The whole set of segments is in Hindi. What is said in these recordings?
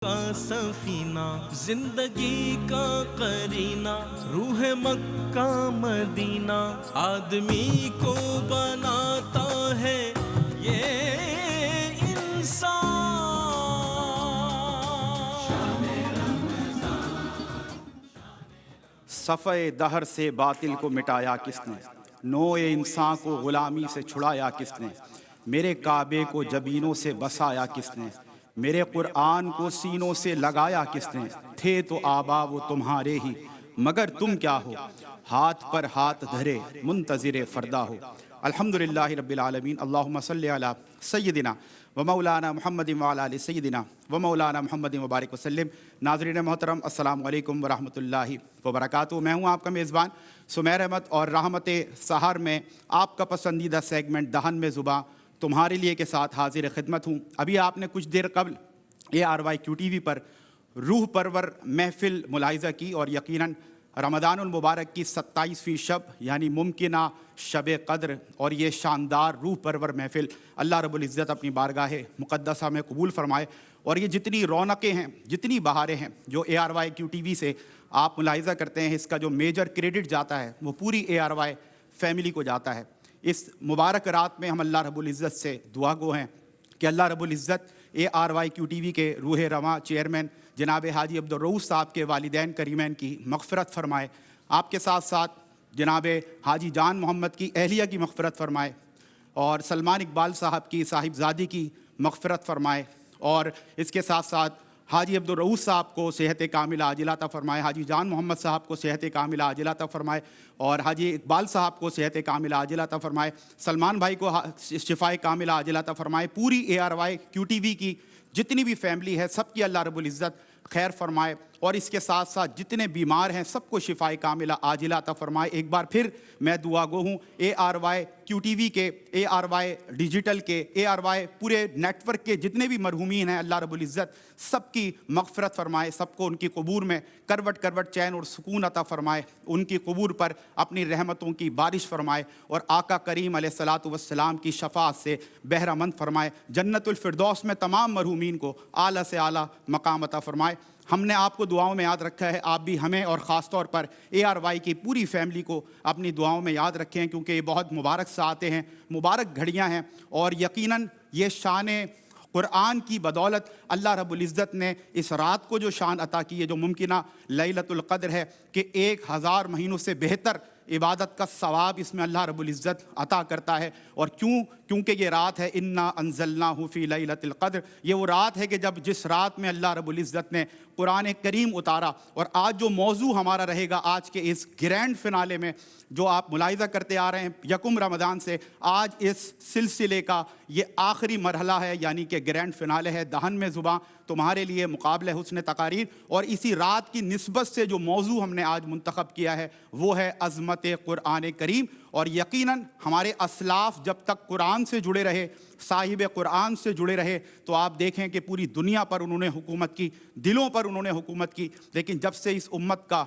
का सफीना, जिंदगी का करीना, रूह मक्का मदीना, आदमी को बनाता है ये इंसान। सफ़े दहर से बातिल को मिटाया किसने, नोए इंसान को गुलामी से छुड़ाया किसने, मेरे काबे को जबीनों से बसाया किसने, मेरे कुरान को सीनों से लगाया किसने, थे तो आबा वो तुम्हारे ही मगर तुम क्या हो, हाथ पर हाथ धरे मुंतज़िर फ़रदा हो। अल्हम्दुलिल्लाहि रब्बिल आलमीन, अल्लाहुम्मा सल्लि अला सय्यदिना व मौलाना मुहम्मदिन व अला आलि सय्यदिना व मौलाना मुहम्मदिन व बारिक वसल्लम। नाज़रीन मोहतरम, अस्सलामु अलैकुम व रहमतुल्लाहि व बरकातुहू। मैं हूँ आपका मेज़बान सुमैर अहमद और रहमत सहर में आपका पसंदीदा सेगमेंट दहन में ज़ुबां तुम्हारे लिए के साथ हाजिर खिदमत हूँ। अभी आपने कुछ देर कबल ARYQTV पर रूह परवर महफ़िल मुलाहिज़ा की और यकीनन रमज़ानुल मुबारक की 27वीं शब यानी मुमकिना शब क़द्र और ये शानदार रूह परवर महफ़िल अल्लाह रब्बुल इज़्ज़त अपनी बारगाह मुक़द्दसा में कबूल फ़रमाए। और ये जितनी रौनकें हैं, जितनी बहारें हैं जो ARYQTV से आप मुलाहिज़ा करते हैं, इसका जो मेजर क्रेडिट जाता है वो पूरी ARY फैमिली को जाता है। इस मुबारक रात में हम अल्लाह रब्बुल इज़्ज़त से दुआ गो हैं कि अल्लाह रब्बुल इज़्ज़त ARYQTV के रूह रवां चेयरमैन जनाब हाजी अब्दुल रऊफ़ साहब के वालिदैन करीमैन की मग़फ़िरत फ़रमाए, आपके साथ साथ जनाब हाजी जान मोहम्मद की अहलिया की मग़फ़िरत फ़रमाए और सलमान इकबाल साहब की साहिबजादी की मग़फ़िरत फ़रमाए और इसके साथ साथ हाजी अब्दुल रऊफ़ साहब को सेहत कामिला आजिला अता फ़रमाए, हाजी जान मोहम्मद साहब को सेहत कामिला आजिला अता फ़रमाए और हाजी इकबाल साहब को सेहत कामिला आजिला अता फ़रमाए, सलमान भाई को शिफ़ाए कामिला आजिला अता फ़रमाए। पूरी ARYQTV की जितनी भी फैमिली है सबकी अल्लाह रब्बुल इज़्ज़त खैर फरमाए और इसके साथ साथ जितने बीमार हैं सबको शिफ़ाए कामिला आजिला अता फ़रमाए। एक बार फिर मैं दुआ गो हूँ ARYQTV के, ARY डिजिटल के, ARY पूरे नेटवर्क के जितने भी मरहूमीन हैं अल्लाह रब्बुल इज़्ज़त सबकी मग़फ़िरत फ़रमाए, सबको उनकी क़बूर में करवट करवट चैन और सुकून अता फ़रमाए, उनकी क़बूर पर अपनी रहमतों की बारिश फ़रमाए और आका करीम अलैहिस्सलातु वस्सलाम की शफ़ाअत से बहरामंद फ़रमाए। जन्नतुल फ़िरदौस में तमाम मरहूमीन को आला से आला मकाम अता फ़रमाए। हमने आपको दुआओं में याद रखा है, आप भी हमें और ख़ास तौर पर ARY की पूरी फैमिली को अपनी दुआओं में याद रखें क्योंकि ये बहुत मुबारक सातें हैं, मुबारक घड़ियां हैं और यकीनन ये शान कुरान की बदौलत अल्लाह रब्बुल इज़्ज़त ने इस रात को जो शान अता की है, जो मुमकिना लैलतुल क़द्र है कि 1000 महीनों से बेहतर इबादत का सवाब इसमें अल्लाह रब्बुल इज़्ज़त अता करता है। और क्योंकि ये रात है इन्ना अंज़लनाहु फ़ी लैलतिल क़द्र, ये वो रात है कि जिस रात में अल्लाह रब्बुल इज़्ज़त ने कुरान करीम उतारा। और आज जो मौजू हमारा रहेगा आज के इस ग्रैंड फिनाले में जो आप मुलाहिज़ा करते आ रहे हैं यकुम रमज़ान से, आज इस सिलसिले का ये आखिरी मरहला है यानी कि ग्रैंड फिनाले है दहन में ज़ुबां तुम्हारे लिए मुकाबले हुस्न तकारीर। और इसी रात की निस्बत से जो मौजू हमने आज मुंतखब किया है वो है अज़मत कुरान करीम। और यकीनन हमारे असलाफ जब तक कुरान से जुड़े रहे, साहिब कुरान से जुड़े रहे, तो आप देखें कि पूरी दुनिया पर उन्होंने हुकूमत की, दिलों पर उन्होंने हुकूमत की। लेकिन जब से इस उम्मत का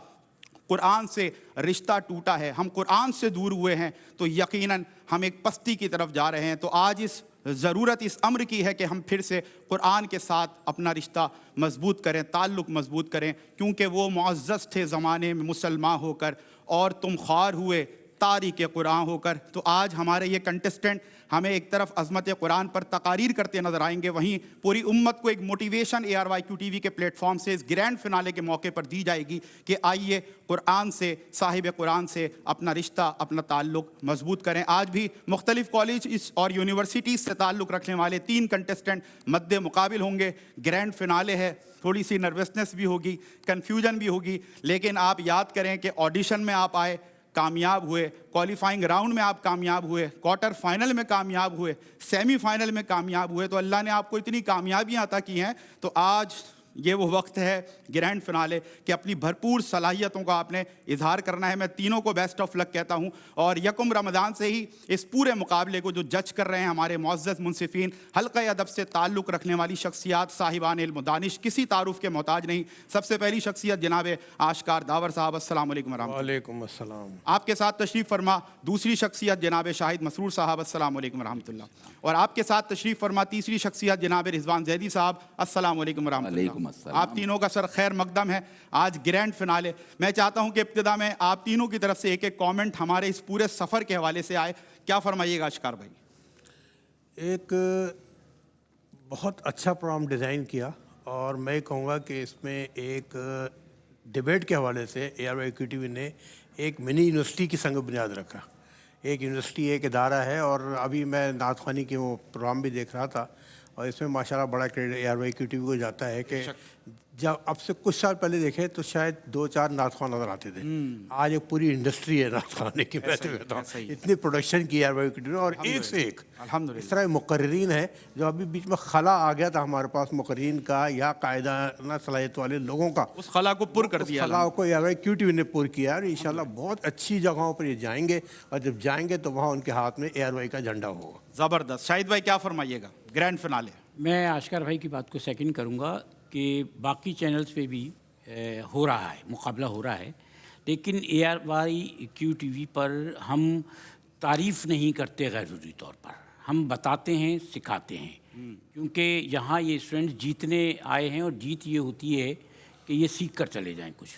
कुरान से रिश्ता टूटा है, हम कुरान से दूर हुए हैं, तो यकीनन हम एक पस्ती की तरफ जा रहे हैं। तो आज इस ज़रूरत इस अम्र की है कि हम फिर से कुरान के साथ अपना रिश्ता मजबूत करें, ताल्लुक़ मजबूत करें, क्योंकि वो मुअज़्ज़ज़ थे ज़माने में मुसलमान होकर और तुम ख़्वार हुए तारीक़ कुरान होकर। तो आज हमारे ये कंटेस्टेंट हमें एक तरफ अज़मत कुरान पर तकारीर करते नज़र आएंगे, वहीं पूरी उम्मत को एक मोटिवेशन ARYQTV के प्लेटफॉर्म से इस ग्रैंड फिनाले के मौके पर दी जाएगी कि आइए कुरान से, साहिब कुरान से अपना रिश्ता, अपना ताल्लुक़ मजबूत करें। आज भी मुख्तलिफ़ कॉलेज और यूनिवर्सिटीज़ से ताल्लुक़ रखने वाले 3 कंटेस्टेंट मद्दे मुकाबिल होंगे। ग्रैंड फिनाले है, थोड़ी सी नर्वसनेस भी होगी, कन्फ्यूजन भी होगी, लेकिन आप याद करें कि ऑडिशन में आप आए, कामयाब हुए, क्वालिफाइंग राउंड में आप कामयाब हुए, क्वार्टर फाइनल में कामयाब हुए, सेमीफाइनल में कामयाब हुए, तो अल्लाह ने आपको इतनी कामयाबियां अता की हैं। तो आज ये वो वक्त है ग्रैंड फिनाले कि अपनी भरपूर सलाहियतों का आपने इजहार करना है। मैं तीनों को बेस्ट ऑफ लक कहता हूँ और यकुम रमज़ान से ही इस पूरे मुकाबले को जो जज कर रहे हैं हमारे मुअज़्ज़ज़ मुनसिफ़ीन, हल्क़ा अदब से ताल्लुक़ रखने वाली शख्सियात, साहिबान इल्म दानिश, किसी तारुफ़ के मोहताज नहीं। सबसे पहली शख्सियत जनाब आशकार दावर साहब, अस्सलाम वालेकुम वालेकुम अस्सलाम। आपके साथ तशरीफ़ फरमा दूसरी शख्सियत जनाब शाहिद मसरूर साहब, अस्सलाम वालेकुम रहमतुल्लाह। और आपके साथ तशरीफ़ फरमा तीसरी शख्सियत जनाब रिज़वान ज़ैदी साहब, अस्सलाम वालेकुम रहमतुल्लाह। वालेकुम अस्सलाम। आप तीनों का सर खैर मकदम है, आज ग्रैंड फिनाले। मैं चाहता हूं कि इब्तिदा में आप तीनों की तरफ से एक एक कमेंट हमारे इस पूरे सफ़र के हवाले से आए। क्या फरमाइएगा अशकार भाई? एक बहुत अच्छा प्रोग्राम डिज़ाइन किया और मैं कहूँगा कि इसमें एक डिबेट के हवाले से ARY-QTV ने एक मिनी यूनिवर्सिटी की संग बुनियाद रखा। एक यूनिवर्सिटी एक इदारा है और अभी मैं नात ख़वानी की वो प्रोग्राम भी देख रहा था और इसमें माशाल्लाह बड़ा क्रेडिट ARY-QTV को जाता है कि जब अब से कुछ साल पहले देखें तो शायद 2-4 नात ख़वान नज़र आते थे। आज एक पूरी इंडस्ट्री है नात ख़वानी की। मैं तो कहता हूँ इतनी प्रोडक्शन की ARY-QTV ने और एक से एक इस तरह मुक़र्रीन है जो अभी बीच में खला आ गया था हमारे पास मुक़र्रीन का या कायदाना सलाहियत वाले लोगों का, उस खला को पुर कर दिया। खला को ARY-QTV ने पुर किया और इंशाल्लाह बहुत अच्छी जगहों पर ये जाएंगे और जब जाएंगे तो वहाँ उनके हाथ में ARY का झंडा होगा। ज़बरदस्त। शाहिद भाई क्या फरमाइएगा ग्रैंड फिनाले? मैं आशकार भाई की बात को सेकंड करूंगा कि बाकी चैनल्स पे भी हो रहा है, मुकाबला हो रहा है, लेकिन ARY-QTV पर हम तारीफ़ नहीं करते गैर ज़रूरी तौर पर, हम बताते हैं, सिखाते हैं, क्योंकि यहाँ ये स्टूडेंट जीतने आए हैं और जीत ये होती है कि ये सीख कर चले जाएं। कुछ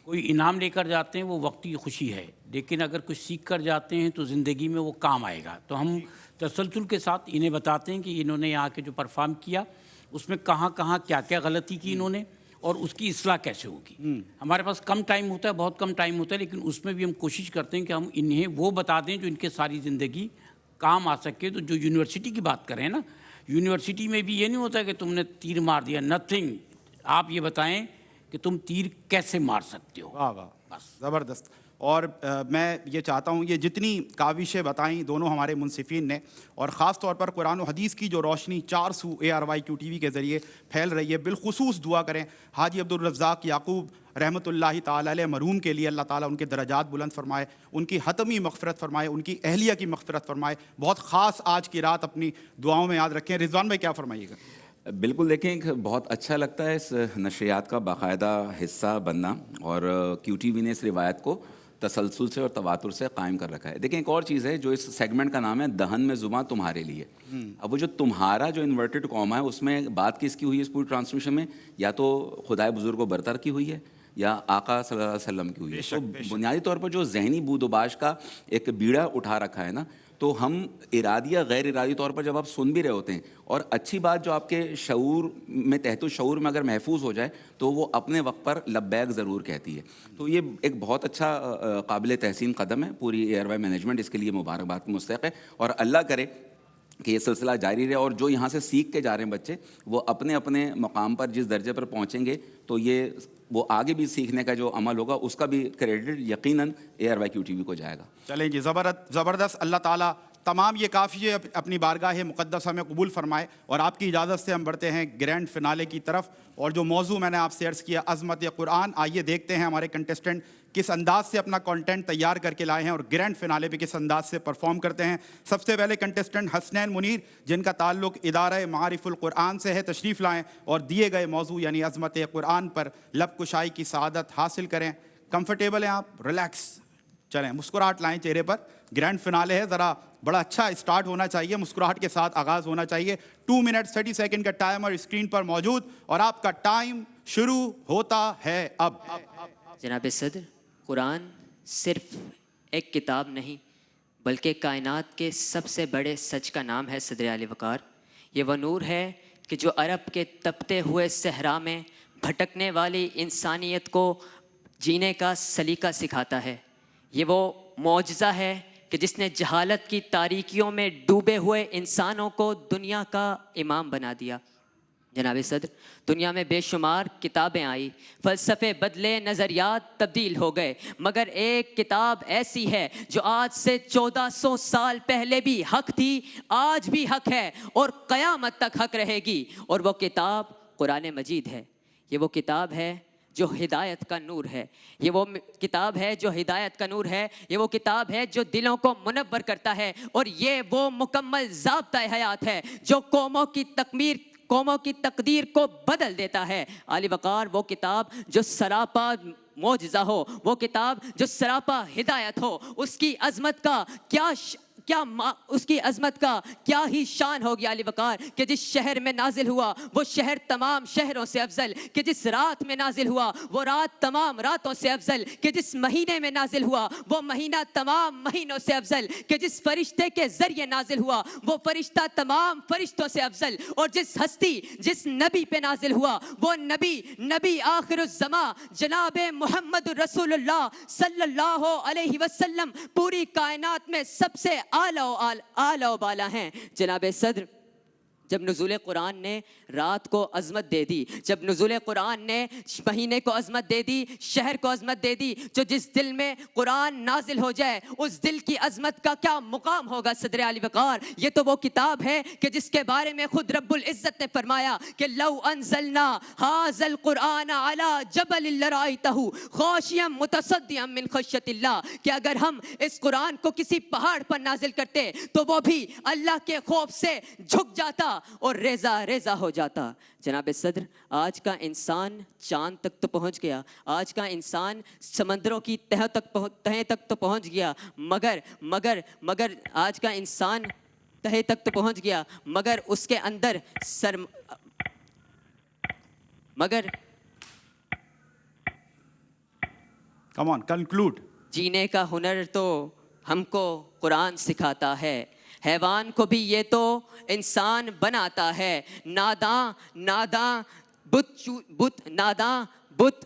कोई इनाम लेकर जाते हैं वो वक्ती खुशी है, लेकिन अगर कुछ सीख कर जाते हैं तो ज़िंदगी में वो काम आएगा। तो हम तसलसल के साथ इन्हें बताते हैं कि इन्होंने यहाँ के जो परफॉर्म किया उसमें कहाँ कहाँ क्या क्या गलती की इन्होंने और उसकी इस्लाह कैसे होगी। हमारे पास कम टाइम होता है, बहुत कम टाइम होता है, लेकिन उसमें भी हम कोशिश करते हैं कि हम इन्हें वो बता दें जो इनके सारी ज़िंदगी काम आ सके। तो जो यूनिवर्सिटी की बात करें ना, यूनिवर्सिटी में भी ये नहीं होता कि तुमने तीर मार दिया, नथिंग। आप ये बताएं कि तुम तीर कैसे मार सकते हो। वाह वाह, बस ज़बरदस्त। और मैं ये चाहता हूँ ये जितनी काविशें बताई दोनों हमारे मुनसिफ़ीन ने, और ख़ास तौर पर कुरान और हदीस की जो रोशनी चार सू ARY-QTV के ज़रिए फैल रही है, बिलखुसूस दुआ करें हाजी अब्दुल रज़्ज़ाक़ याकूब रहमतुल्लाहि ताला अलैह मरहूम के लिए। अल्लाह ताला उनके दरजात बुलंद फरमाए, उनकी हतमी मग़फ़िरत फरमाए, उनकी अहलिया की मग़फ़िरत फरमाए। बहुत ख़ास आज की रात अपनी दुआओं में याद रखें। रिजवान भाई क्या फरमाइएगा? बिल्कुल, देखें बहुत अच्छा लगता है इस नशरियात का बाकायदा हिस्सा बनना, और QTV ने इस रिवायत को तसलसल से और तवातुर से कायम कर रखा है। देखें एक और चीज़ है जो इस सेगमेंट का नाम है दहन में ज़ुबां तुम्हारे लिए। अब वो जो तुम्हारा जो इन्वर्टेड कॉमा है उसमें बात किसकी हुई है इस पूरी ट्रांसमिशन में? या तो खुदाए बुजुर्ग व बरतर की हुई है या आका सल्लल्लाहु अलैहि वसल्लम की हुई है। तो बुनियादी तौर पर जो जहनी बूदोबाश का एक बीड़ा उठा रखा है ना, तो हम इरादी या गैर इरादी तौर पर जब आप सुन भी रहे होते हैं और अच्छी बात जो आपके शऊर में तहतो शऊर में अगर महफूज हो जाए तो वो अपने वक्त पर लब्बैक ज़रूर कहती है। तो ये एक बहुत अच्छा काबिल तहसीन कदम है। पूरी ARY मैनेजमेंट इसके लिए मुबारकबाद की मुस्तहिक़ है और अल्लाह करे कि ये सिलसिला जारी रहे और जो यहाँ से सीख के जा रहे हैं बच्चे वो अपने अपने मकाम पर जिस दर्जे पर पहुँचेंगे तो ये वो आगे भी सीखने का जो अमल होगा उसका भी क्रेडिट यकीनन ARY-QTV को जाएगा। चलें जी, ज़बरदस्त। अल्लाह ताला तमाम ये काफ़ी अपनी बारगाह मुक़द्दसा में कबूल फरमाए। और आपकी इजाज़त से हम बढ़ते हैं ग्रैंड फिनाले की तरफ, और जो मौजू मैंने आपसे अर्ज़ किया अज़मत कुरान, आइए देखते हैं हमारे कंटेस्टेंट किस अंदाज से अपना कंटेंट तैयार करके लाए हैं और ग्रैंड फिनाले पे किस अंदाज से परफॉर्म करते हैं। सबसे पहले कंटेस्टेंट हसनैन मुनीर, जिनका ताल्लुक इदारा मारिफुल कुरान से है, तशरीफ़ लाएँ और दिए गए मौजू यानी अज़मत कुरान पर लब कुशाई की सआदत हासिल करें। कंफर्टेबल हैं आप? रिलैक्स, चलें, मुस्कुराहट लाएँ चेहरे पर। ग्रैंड फिनाले है, ज़रा बड़ा अच्छा स्टार्ट होना चाहिए, मुस्कुराहट के साथ आगाज़ होना चाहिए। 2 मिनट 30 सेकंड का टाइमर स्क्रीन पर मौजूद और आपका टाइम शुरू होता है अब। जनाब सदर, कुरान सिर्फ एक किताब नहीं बल्कि कायनात के सबसे बड़े सच का नाम है सदर आले वकार। ये वह नूर है कि जो अरब के तपते हुए सहरा में भटकने वाली इंसानियत को जीने का सलीका सिखाता है। ये वो मौजज़ा है कि जिसने जहालत की तारीकियों में डूबे हुए इंसानों को दुनिया का इमाम बना दिया। जनाब सदर, दुनिया में बेशुमार किताबें आई, फ़लसफ़े बदले, नज़रियात तब्दील हो गए, मगर एक किताब ऐसी है जो आज से 1400 साल पहले भी हक थी, आज भी हक है और क़यामत तक हक रहेगी, और वो किताब कुरान मजीद है। ये वो किताब है जो हिदायत का नूर है। ये वो किताब है जो हिदायत का नूर है। ये वो किताब है जो दिलों को मुनव्वर करता है, और ये वो मुकम्मल ज़ाब्ता हयात है जो कौमों की तकदीर को बदल देता है। आली वकार वो किताब जो सरापा मौजज़ा हो, वो किताब जो सरापा हिदायत हो, उसकी अज़मत का उसकी अजमत का क्या ही शान हो गया अली वकार कि जिस शहर में नाजिल हुआ वो शहर तमाम शहरों से अफजल, कि जिस रात में नाजिल हुआ वो रात तमाम रातों से अफजल, कि जिस महीने में नाजिल हुआ वो महीना तमाम महीनों से अफजल, कि जिस फरिश्ते के जरिए नाजिल हुआ वो फरिश्ता तमाम फरिश्तों से अफजल, और जिस हस्ती जिस नबी पे नाजिल हुआ वो नबी आखिरुज़्ज़मा जनाब मोहम्मद रसूलुल्लाह सल्लल्लाहु अलैहि वसल्लम पूरी कायनात में सबसे आला बाला हैं। जनाब सदर, जब नुज़ूल कुरान ने रात को अज़मत दे दी, जब नुज़ूल कुरान ने महीने को अज़मत दे दी, शहर को अज़मत दे दी, जो जिस दिल में कुरान नाजिल हो जाए उस दिल की अज़मत का क्या मुकाम होगा सदर आली वक़ार। ये तो वो किताब है कि जिसके बारे में खुद रब्बुल इज़्ज़त ने फरमाया कि लौ अनज़लना हाज़ल कुरान अला जबल लराइतहु खाशियम मुतसद्दियम मिन खश्यतिल्लाह, कि अगर हम इस कुरान को किसी पहाड़ पर नाजिल करते तो वो भी अल्लाह के खौफ से झुक जाता और रेजा रेजा हो जाता। जनाब सदर, आज का इंसान चांद तक तो पहुंच गया, आज का इंसान समंदरों की तह तक तो पहुंच गया, मगर आज का इंसान तह तक तो पहुंच गया, मगर उसके अंदर कम ऑन कंक्लूड। जीने का हुनर तो हमको कुरान सिखाता है, हैवान को भी ये तो इंसान बनाता है। नादां बुत।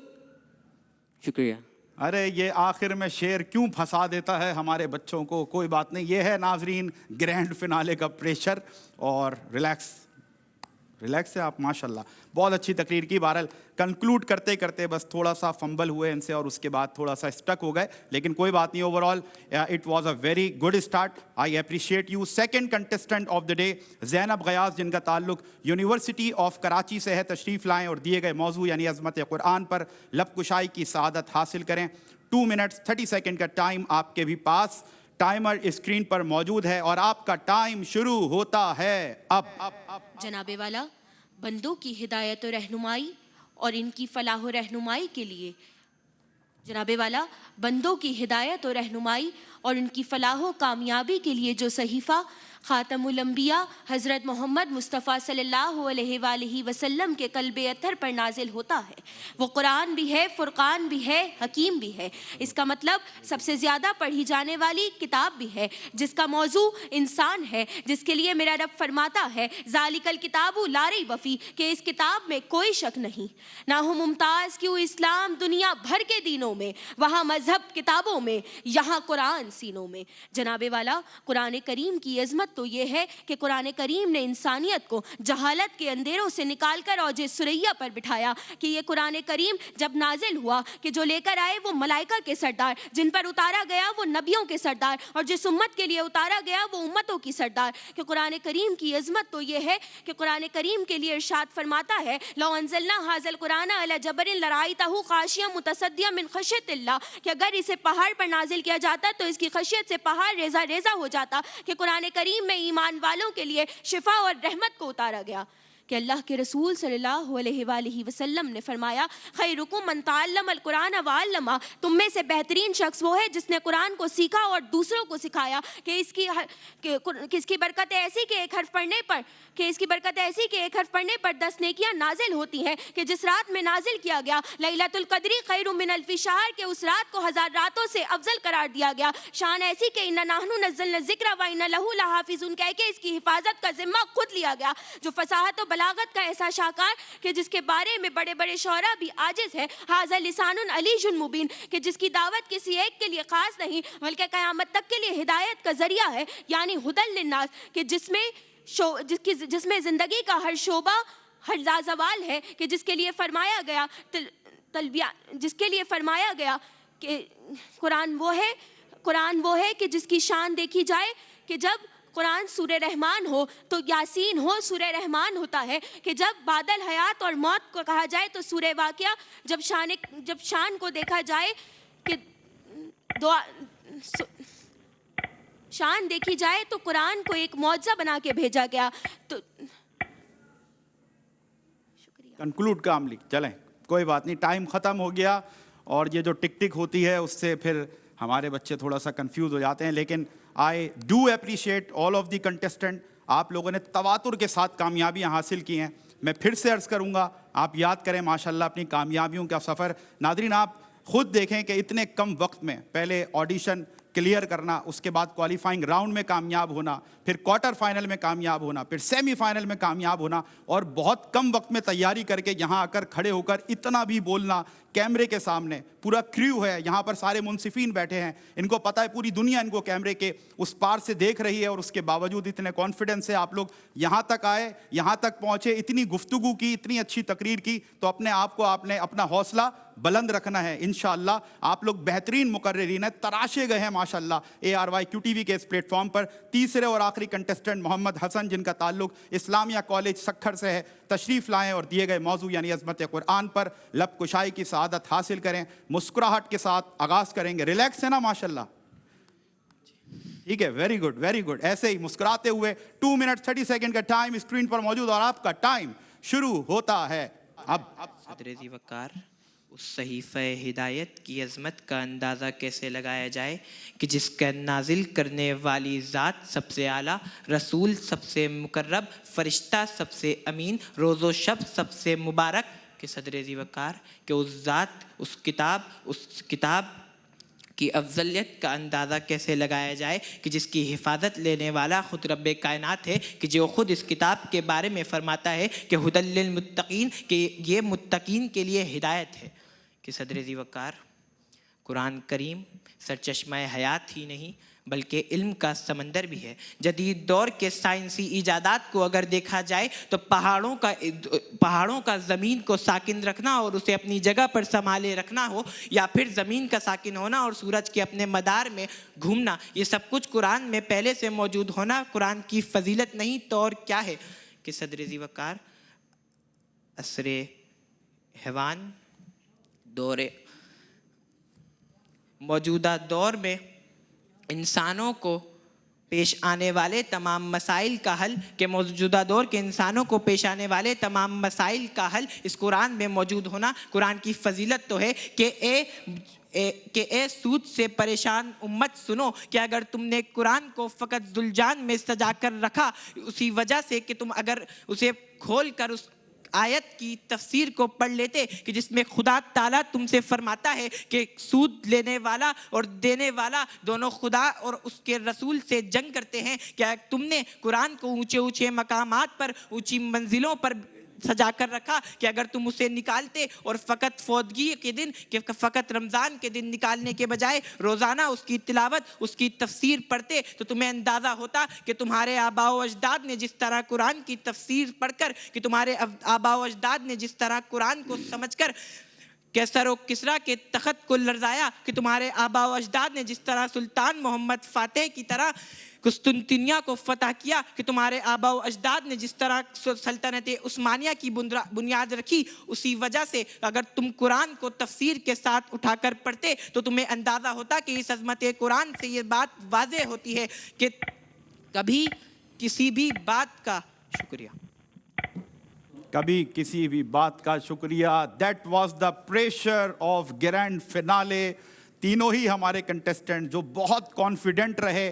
शुक्रिया। अरे ये आखिर में शेर क्यों फंसा देता है हमारे बच्चों को। कोई बात नहीं, ये है नाजरीन ग्रैंड फिनाले का प्रेशर। और रिलैक्स है आप, माशाल्लाह बहुत अच्छी तकरीर की। बहरहाल कंक्लूड करते करते बस थोड़ा सा फंबल हुए इनसे और उसके बाद थोड़ा सा स्टक हो गए, लेकिन कोई बात नहीं। Overall it was a very good start, I appreciate you. Second contestant of the day Zainab Ghayas, जिनका ताल्लुक यूनिवर्सिटी ऑफ कराची से है, तशरीफ़ लाएँ और दिए गए मौजू यानी अज़मत कुरान पर लबकुशाई की सआदत हासिल करें। 2 मिनट्स 30 सेकेंड का टाइम आपके भी पास, टाइमर स्क्रीन पर मौजूद है और आपका टाइम शुरू होता है अब। जनाबे वाला, बंदों की हिदायत और रहनुमाई और इनकी फलाह और रहनुमाई के लिए, जनाबे वाला बंदों की हिदायत और रहनुमाई और उनकी फलाह और कामयाबी के लिए जो सहीफ़ा ख़ातमुल अंबिया हज़रत मोहम्मद मुस्तफ़ा सल्लल्लाहु अलैहि वसल्लम के क़ल्बे अत्हर पर नाजिल होता है, वो कुरान भी है, फ़ुरक़ान भी है, हकीम भी है। इसका मतलब सबसे ज़्यादा पढ़ी जाने वाली किताब भी है, जिसका मौजू इंसान है, जिसके लिए मेरा रब फरमाता है ज़ालिकल किताबु ला रैब फ़ीह, कि इस किताब में कोई शक नहीं। ना हो मुमताज़ क्यों इस्लाम दुनिया भर के दीनों में, वहाँ मज़हब किताबों में, यहाँ कुरान सीनों में। जनाबे वाला, कुरान करीम की अज़मत तो ये है कि कुरान करीम ने इंसानियत को जहालत के अंधेरों से निकालकर औजे सुरैया पर बिठाया। कि ये कुरान करीम जब नाजिल हुआ कि जो लेकर आए वो मलाइका के सरदार, जिन पर उतारा गया वो नबियों के सरदार, और जिस उम्मत के लिए उतारा गया वो उम्मतों की सरदार। कि कुरान करीम की अज़मत तो ये है कि कुरान करीम के लिए इरशाद फरमाता है लौ अंज़लना हाज़ल कुरान अला जबरिन लराइतहु खाशियम मुतसद्दियम मिन खश्यतिल्लाह, कि अगर इसे पहाड़ पर नाजिल किया जाता तो इसकी खशियत से पहाड़ रेजा रेजा हो जाता। कि कुरान करीम में ईमान वालों के लिए शिफा और रहमत को उतारा गया। कि अल्लाह के रसूल सल्लल्लाहु अलैहि वसल्लम ने फरमाया खैरुकुम मन तअल्लमल कुरान व अल्लमा, तुम में से बेहतरीन शख्स वो है जिसने कुरान को सीखा और दूसरों को सिखाया। कि इसकी बरकत ऐसी कि एक हर्फ पढ़ने पर 10 नेकियां नाजिल होती हैं। कि जिस रात में नाजिल किया गया लैलतुल क़द्री खैरुम मिन अल्फि शहर, के उस रात को 1000 रातों से अफजल करार दिया गया। शान ऐसी कि इन्ना नहनु नज़्ज़लना ज़िक्र व इन्ना लहू लहाफ़िज़ून, कह के इसकी हिफाजत का जिम्मा खुद लिया गया। जो फसाहत और बलागत का ऐसा शाकार कि जिसके बारे में बड़े बड़े शौरा भी आजिज है। हाज़ा लिसानुन अलीजुन मुबीन, कि जिसकी दावत किसी एक के लिए खास नहीं बल्कि क़यामत तक के लिए हिदायत का जरिया है, यानी हुदल लिन्नास, कि जिसमें जिंदगी का हर शोबा हर लाजवाल है। कि जिसके लिए फरमाया गया कि कुरान वो है कि जिसकी शान देखी जाए। कि जब कुरान सूरे रहमान हो तो यासीन हो सूरे रहमान होता है। कि जब बादल हयात और मौत को कहा जाए तो सूरे वाक़िया, जब शान को देखा जाए कि शान देखी जाए तो कुरान को एक मौजज़ा बना के भेजा गया। तो कंक्लूड कामली चलें, कोई बात नहीं, टाइम ख़त्म हो गया। और ये जो टिक टिक होती है उससे फिर हमारे बच्चे थोड़ा सा कंफ्यूज हो जाते हैं, लेकिन I do appreciate all of the contestant. आप लोगों ने तवातुर के साथ कामयाबियां हासिल की हैं। मैं फिर से अर्ज़ करूंगा, आप याद करें माशाल्लाह अपनी कामयाबियों का सफ़र। नादरीन, आप खुद देखें कि इतने कम वक्त में पहले ऑडिशन क्लियर करना, उसके बाद क्वालिफाइंग राउंड में कामयाब होना, फिर क्वार्टर फाइनल में कामयाब होना, फिर सेमीफाइनल में कामयाब होना, और बहुत कम वक्त में तैयारी करके यहाँ आकर खड़े होकर इतना भी बोलना कैमरे के सामने। पूरा क्रू है यहाँ पर, सारे मुंसिफीन बैठे हैं, इनको पता है पूरी दुनिया इनको कैमरे के उस पार से देख रही है, और उसके बावजूद इतने कॉन्फिडेंस से आप लोग यहाँ तक आए, यहाँ तक पहुँचे, इतनी गुफ्तगू की, इतनी अच्छी तकरीर की। तो अपने आप को आपने अपना हौसला बुलंद रखना है। इंशाअल्लाह आप लोग बेहतरीन मुकर्रिरीन हैं, तराशे गए हैं माशाअल्लाह ARYQTV के इस प्लेटफॉर्म पर। तीसरे और आखिरी कंटेस्टेंट मोहम्मद हसन, जिनका ताल्लुक इस्लामिया कॉलेज सखर से है, तशरीफ़ लाएं और दिए गए मौजू यानी अज़मत कुरान पर लब कुशाई की सआदत हासिल करें। मुस्कुराहट के साथ आगाज़ करेंगे। रिलैक्स है ना माशाअल्लाह? ठीक है, वेरी गुड वेरी गुड। ऐसे ही मुस्कुराते हुए 2 मिनट 30 सेकंड का टाइम स्क्रीन पर मौजूद, और आपका टाइम शुरू होता है अब। सदर वक़ार, उस सहीफ़े हिदायत की अज़मत का अंदाज़ा कैसे लगाया जाए कि जिसका नाजिल करने वाली ज़ात सबसे आला, रसूल सबसे मुकर्रब, फ़रिश्ता सबसे अमीन, रोज़ो शब सबसे मुबारक के सदर वक़ार के उस ज़ात, उस किताब की अफजलियत का अंदाज़ा कैसे लगाया जाए कि जिसकी हिफाजत लेने वाला ख़ुद रब्बे कायनात है, कि जो ख़ुद इस किताब के बारे में फ़रमाता है कि हुदल लिल मुत्तकीन, कि ये मुत्तकीन के लिए हिदायत है। कि सदर वक़ार, कुरान करीम सरचश्मा हयात ही नहीं बल्कि इल्म का समंदर भी है। जदीद दौर के साइंसी ईजादात को अगर देखा जाए तो पहाड़ों का ज़मीन को साकिन रखना और उसे अपनी जगह पर संभाले रखना हो, या फिर ज़मीन का साकिन होना और सूरज के अपने मदार में घूमना, ये सब कुछ कुरान में पहले से मौजूद होना कुरान की फजीलत नहीं तो और क्या है। कि सदर वक़ार, असरे हैवान मौजूदा दौर में इंसानों को पेश आने वाले तमाम मसाइल का हल के मौजूदा दौर के इंसानों को पेश आने वाले तमाम मसाइल का हल इस कुरान में मौजूद होना कुरान की फजीलत तो है। कि ए सूद से परेशान उम्मत सुनो, कि अगर तुमने कुरान को फ़कत जुलजान में सजा कर रखा उसी वजह से कि तुम अगर उसे खोल कर उस आयत की तफसीर को पढ़ लेते कि जिसमें खुदा ताला तुमसे फरमाता है कि सूद लेने वाला और देने वाला दोनों खुदा और उसके रसूल से जंग करते हैं। क्या तुमने कुरान को ऊंचे ऊंचे मकामात पर, ऊंची मंजिलों पर सजा कर रखा कि अगर तुम उसे निकालते और फ़कत फौदगी के दिन, कि फ़कत रमज़ान के दिन निकालने के बजाय रोज़ाना उसकी तिलावत, उसकी तफसीर पढ़ते, तो तुम्हें अंदाज़ा होता कि तुम्हारे आबा व अजदाद ने जिस तरह कुरान की तफसीर पढ़कर, कि तुम्हारे आबा व अजदाद ने जिस तरह कुरान को समझकर कैसर और किसरा के तख्त को लर्जाया, कि तुम्हारे आबा व अजदाद ने जिस तरह सुल्तान मोहम्मद फ़ातेह की तरह कुस्तुनतिनिया को फतह किया, कि तुम्हारे आबा व अजदाद ने जिस तरह सल्तनत उस्मानिया की बुनियाद रखी, उसी वजह से अगर तुम कुरान को तफसीर के साथ उठाकर पढ़ते तो तुम्हें अंदाज़ा होता कि इस अज़मत कुरान से ये बात वाज़ेह होती है कि कभी किसी भी बात का शुक्रिया, कभी किसी भी बात का शुक्रिया। That was the pressure of grand finale. तीनों ही हमारे कंटेस्टेंट जो बहुत कॉन्फिडेंट रहे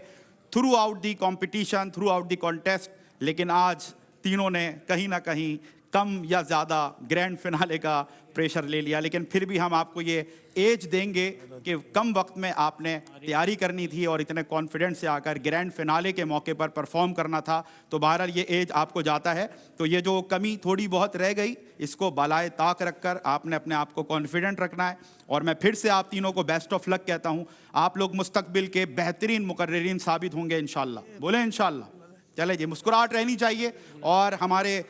through out the competition, through out the contest, लेकिन आज तीनों ने कहीं ना कहीं कम या ज़्यादा ग्रैंड फिनाले का प्रेशर ले लिया। लेकिन फिर भी हम आपको ये एज देंगे कि कम वक्त में आपने तैयारी करनी थी और इतने कॉन्फिडेंस से आकर ग्रैंड फिनाले के मौके पर परफॉर्म करना था, तो बहरहाल ये एज आपको जाता है। तो ये जो कमी थोड़ी बहुत रह गई, इसको बालाए ताक रखकर आपने अपने आप को कॉन्फिडेंट रखना है। और मैं फिर से आप तीनों को बेस्ट ऑफ लक कहता हूँ। आप लोग मुस्तकबिल के बेहतरीन मुकर्रिरीन साबित होंगे इंशाल्लाह। बोले इंशाल्लाह। चले जी, मुस्कुराहट रहनी चाहिए। और हमारे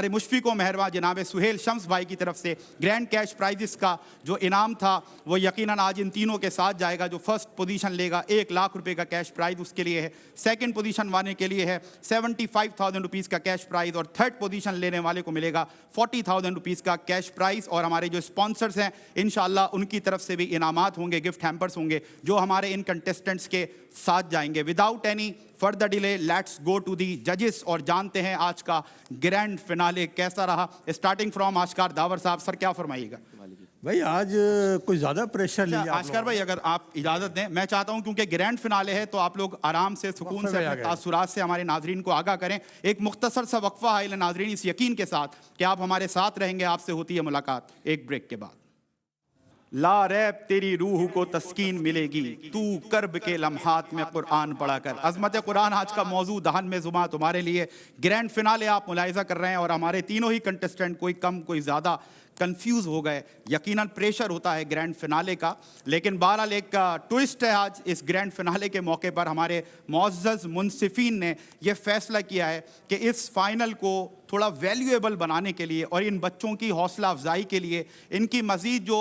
मुशफ़िक़ व मेहरबान जनाब सुहेल शम्स भाई की तरफ से ग्रैंड कैश प्राइज़ का जो इनाम था वो यकीनन आज इन तीनों के साथ जाएगा। जो फर्स्ट पोजीशन लेगा 1 लाख रुपए का कैश प्राइज़ उसके लिए है, सेकंड पोजीशन वाले के लिए है 75,000 रुपीज़ का कैश प्राइज़, और थर्ड पोजीशन लेने वाले को मिलेगा 40,000 रुपीज़ का कैश प्राइज़। और हमारे जो स्पॉन्सर्स हैं इंशाल्लाह उनकी तरफ से भी इनामात होंगे, गिफ्ट हैम्पर्स होंगे जो हमारे इन कंटेस्टेंट्स के साथ जाएंगे। Without any further delay let's go to the जजेस और जानते हैं आज का ग्रैंड फिनाले कैसा रहा। स्टार्टिंग फ्रॉम आशकार दावर साहब, सर क्या फरमाइएगा। भाई आज कुछ ज़्यादा प्रेशर लिया आप आशकर भाई, अगर आप इजाज़त दें, मैं चाहता हूं क्योंकि ग्रैंड फिनाले है तो आप लोग आराम से सुकून से अपने तासुरात से हमारे नाजरीन को आगाह करें। एक मुख्तसर सा वक्फा है नाजरीन, इस यकीन के साथ कि आप हमारे साथ रहेंगे। आपसे होती है मुलाकात एक ब्रेक के बाद। ला रैब तेरी रूह को तस्कीन मिलेगी, तू कर्ब के लम्हात में कुरान पढ़ा कर। अजमत कुरान आज का मौजू दहन में जुमा तुम्हारे लिए। ग्रैंड फिनाले आप मुलाहिजा कर रहे हैं और हमारे तीनों ही कंटेस्टेंट कोई कम कोई ज़्यादा कंफ्यूज हो गए। यकीनन प्रेशर होता है ग्रैंड फिनाले का, लेकिन बहरहाल एक ट्विस्ट है आज इस ग्रैंड फिनाले के मौके पर हमारे मुअज़्ज़ज़ मुनसिफीन ने यह फैसला किया है कि इस फाइनल को थोड़ा वैल्यूएबल बनाने के लिए और इन बच्चों की हौसला अफजाई के लिए, इनकी मज़ीद जो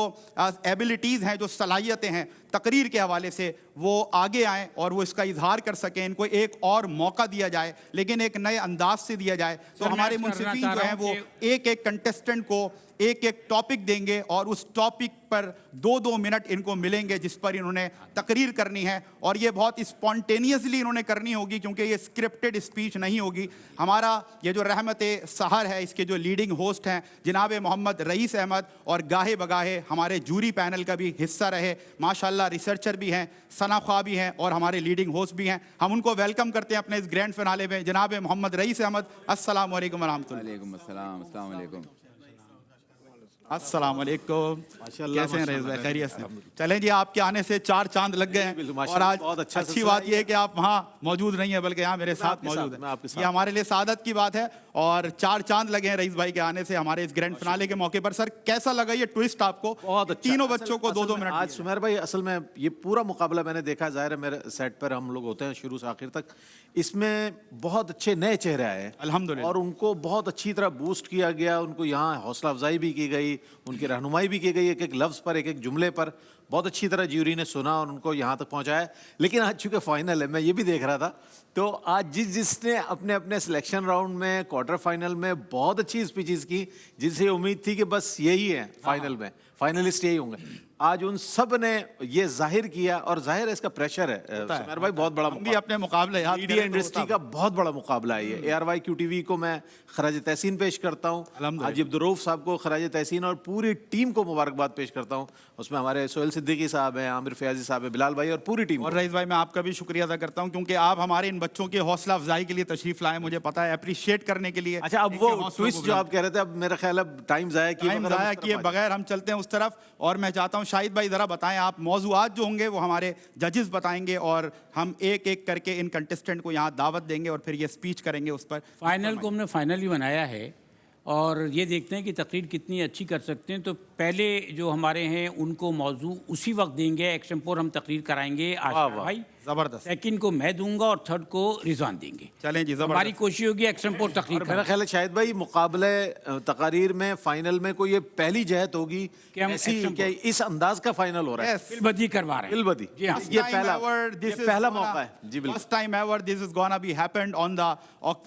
एबिलिटीज़ हैं, जो सलाहियतें हैं तकरीर के हवाले से, वो आगे आएँ और वो इसका इजहार कर सकें। इनको एक और मौका दिया जाए, लेकिन एक नए अंदाज से दिया जाए। तो हमारे मुनसिफीन जो हैं वो एक एक कंटेस्टेंट को एक एक टॉपिक देंगे और उस टॉपिक पर 2-2 मिनट इनको मिलेंगे जिस पर इन्होंने तकरीर करनी है। और ये बहुत स्पॉन्टेनियसली इन्होंने करनी होगी क्योंकि ये स्क्रिप्टेड स्पीच नहीं होगी। हमारा ये जो रहमत सहर है, इसके जो लीडिंग होस्ट हैं जनाब मोहम्मद रईस अहमद, और गाहे बगाहे हमारे जूरी पैनल का भी हिस्सा रहे, माशाल्लाह रिसर्चर भी हैं, सना ख्वाह भी हैं और हमारे लीडिंग होस्ट भी हैं। हम उनको वेलकम करते हैं अपने इस ग्रैंड फिनाले में। जनाब मोहम्मद रईस अहमद, अस्सलाम वालेकुम व रहमतुल्लाह। अस्सलाम वालेकुम, कैसे हैं रईस भाई? खैरियत से? चलें जी, आपके आने से 4 चांद लग गए हैं और आज बहुत अच्छी बात यह है कि आप वहाँ मौजूद नहीं है बल्कि यहाँ मेरे साथ मौजूद हैं। ये हमारे लिए सादत की बात है और 4 चांद लगे हैं रईस भाई के आने से हमारे इस ग्रैंड फिनाले के मौके पर। सर, कैसा लगा ये ट्विस्ट आपको? बहुत अच्छा। तीनों बच्चों को 2-2 मिनट। आज सुमेर भाई, असल में ये पूरा मुकाबला मैंने देखा, जाहिर है मेरे सेट पर हम लोग होते हैं शुरू से आखिर तक। इसमें बहुत अच्छे नए चेहरे आए अल्हम्दुलिल्लाह, और उनको बहुत अच्छी तरह बूस्ट किया गया। उनको यहाँ हौसला अफजाई भी की गई, उनकी रहनुमाई भी की गई, एक एक लफ्ज़ पर, एक एक जुमले पर बहुत अच्छी तरह ज्यूरी ने सुना और उनको यहाँ तक पहुँचाया। लेकिन आज चूँकि फाइनल है, मैं ये भी देख रहा था, तो आज जिसने अपने अपने सिलेक्शन राउंड में, क्वार्टर फाइनल में बहुत अच्छी स्पीचेस की, जिनसे उम्मीद थी कि बस यही है फाइनल में, फाइनलिस्ट यही होंगे, आज उन सब ने ये जाहिर किया। और जाहिर है इसका प्रेशर है सुमेर भाई, बहुत बड़ा भी अपने मुकाबले याद मीडिया इंडस्ट्री का बहुत बड़ा मुकाबला है ये। ARY QTV को मैं खराज तहसीन पेश करता हूँ, हाजी अब्दुर्रऊफ साहब को खराज तहसीन और पूरी टीम को मुबारकबाद पेश करता हूँ। उसमें हमारे सोहेल सिद्दीकी साहब हैं, आमिर फयाजी साहब हैं, बिलाल भाई और पूरी टीम। और रईस भाई, मैं आपका भी शुक्रिया अदा करता हूँ क्योंकि आप हमारे इन बच्चों की हौसला अफजाई के लिए तशरीफ लाए, मुझे पता है, अप्रिशिएट करने के लिए। अच्छा, अब वो ट्विस्ट जो आप कह रहे थे, अब मेरा ख्याल है टाइम ज़ाया किए बगैर हम चलते हैं उस तरफ। और मैं चाहता हूँ शाहिद भाई ज़रा बताएं, आप मौजूआत जो होंगे वो हमारे जजेस बताएंगे और हम एक एक करके इन कंटेस्टेंट को यहाँ दावत देंगे और फिर ये स्पीच करेंगे उस पर। फाइनल को हमने फाइनल ही बनाया है और ये देखते हैं कि तकरीर कितनी अच्छी कर सकते हैं। तो पहले जो हमारे हैं उनको मौजू उसी वक्त देंगे, एक्सटेम्पोर हम तकरीर कराएंगे आशिफ भाई, जबरदस्त। सेकंड को मैं दूंगा और थर्ड को रिजवान देंगे। चलें जी, हमारी कोशिश होगी एक्सटेम्पोर तकरीर। मेरा ख्याल है शायद भाई मुकाबले तकारीर में फाइनल में कोई ये पहली जहत होगी कि हम कि इस अंदाज का फाइनल हो रहा है। फिलबदी करवा रहे हैं। फिलबदी, ये पहला मौका है जी। बिल्कुल, first time ever this is gonna be happened on the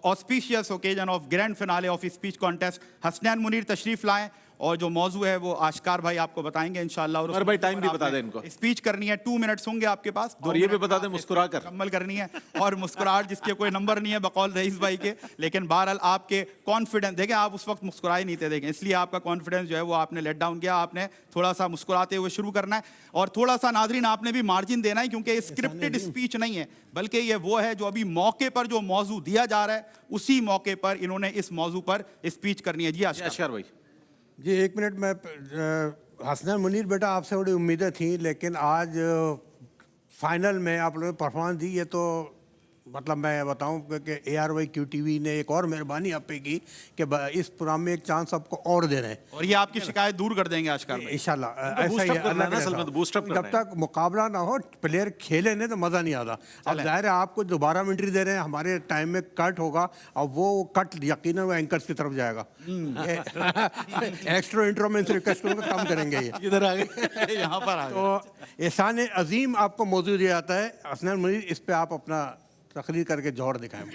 auspicious occasion of grand finale of speech contest. Hasnain Munir तशरीफ लाएं और जो मौजू है वो आशकार भाई आपको बताएंगे इंशाल्लाह। और भाई टाइम भी बता दें इनको। स्पीच करनी है, 2 मिनट्स होंगे आपके पास और ये भी बता दें मुस्कुरा कर मुकम्मल करनी है। और मुस्कुराहट जिसके कोई नंबर नहीं है बकौल रईस भाई के, लेकिन बहरहाल आपके कॉन्फिडेंस देखें, आप उस वक्त मुस्कुराए नहीं थे, देखें, इसलिए आपका कॉन्फिडेंस जो है वो आपने लेट डाउन किया। आपने थोड़ा सा मुस्कुराते हुए शुरू करना है और थोड़ा सा नाजरीन आपने भी मार्जिन देना है क्योंकि स्क्रिप्टेड स्पीच नहीं है, बल्कि ये वो है जो अभी मौके पर जो मौजू दिया जा रहा है उसी मौके पर इन्होंने इस मौजू पर स्पीच करनी है। जी आशकार भाई। जी 1 मिनट में, हसनैन मुनीर बेटा आपसे बड़ी उम्मीदें थी, लेकिन आज फाइनल में आप लोगों ने परफॉर्मेंस दी, ये तो मतलब मैं बताऊं कि ARY QTV ने एक और मेहरबानी आप पे की कि इस प्रोग्राम में एक चांस आपको और दे रहे हैं और ये आपकी शिकायत दूर कर देंगे आशकार भाई इंशाल्लाह। ऐसा ही है, जब तक मुकाबला ना हो, प्लेयर खेले नहीं तो मज़ा नहीं आता। अब जाहिर है आपको दोबारा एंट्री दे रहे हैं, हमारे टाइम में कट होगा और वो कट यकीनन वो एंकर्स की तरफ जाएगा। एक्स्ट्रा इंट्रो में रिक्वेस्ट करूँगा, कम करेंगे ये इधर आ गए यहाँ पर आ। तो एहसान अजीम आपको मौजूद दिया जाता है। हसनैन मुनीर, इस पर आप अपना तकरीर करके जोड़ दिखाएं।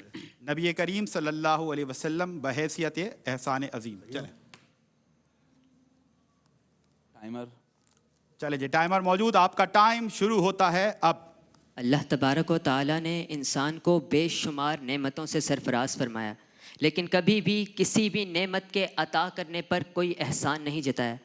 नबी करीम सल्लल्लाहु अलैहि वसल्लम बहैसियत एहसान अजीम। चले टाइमर, चले जी, टाइमर मौजूद, आपका टाइम शुरू होता है अब। अल्लाह तबारक व तआला ने इंसान को बेशुमार नेमतों से सरफराज फरमाया, लेकिन कभी भी किसी भी नेमत के अता करने पर कोई एहसान नहीं जताया।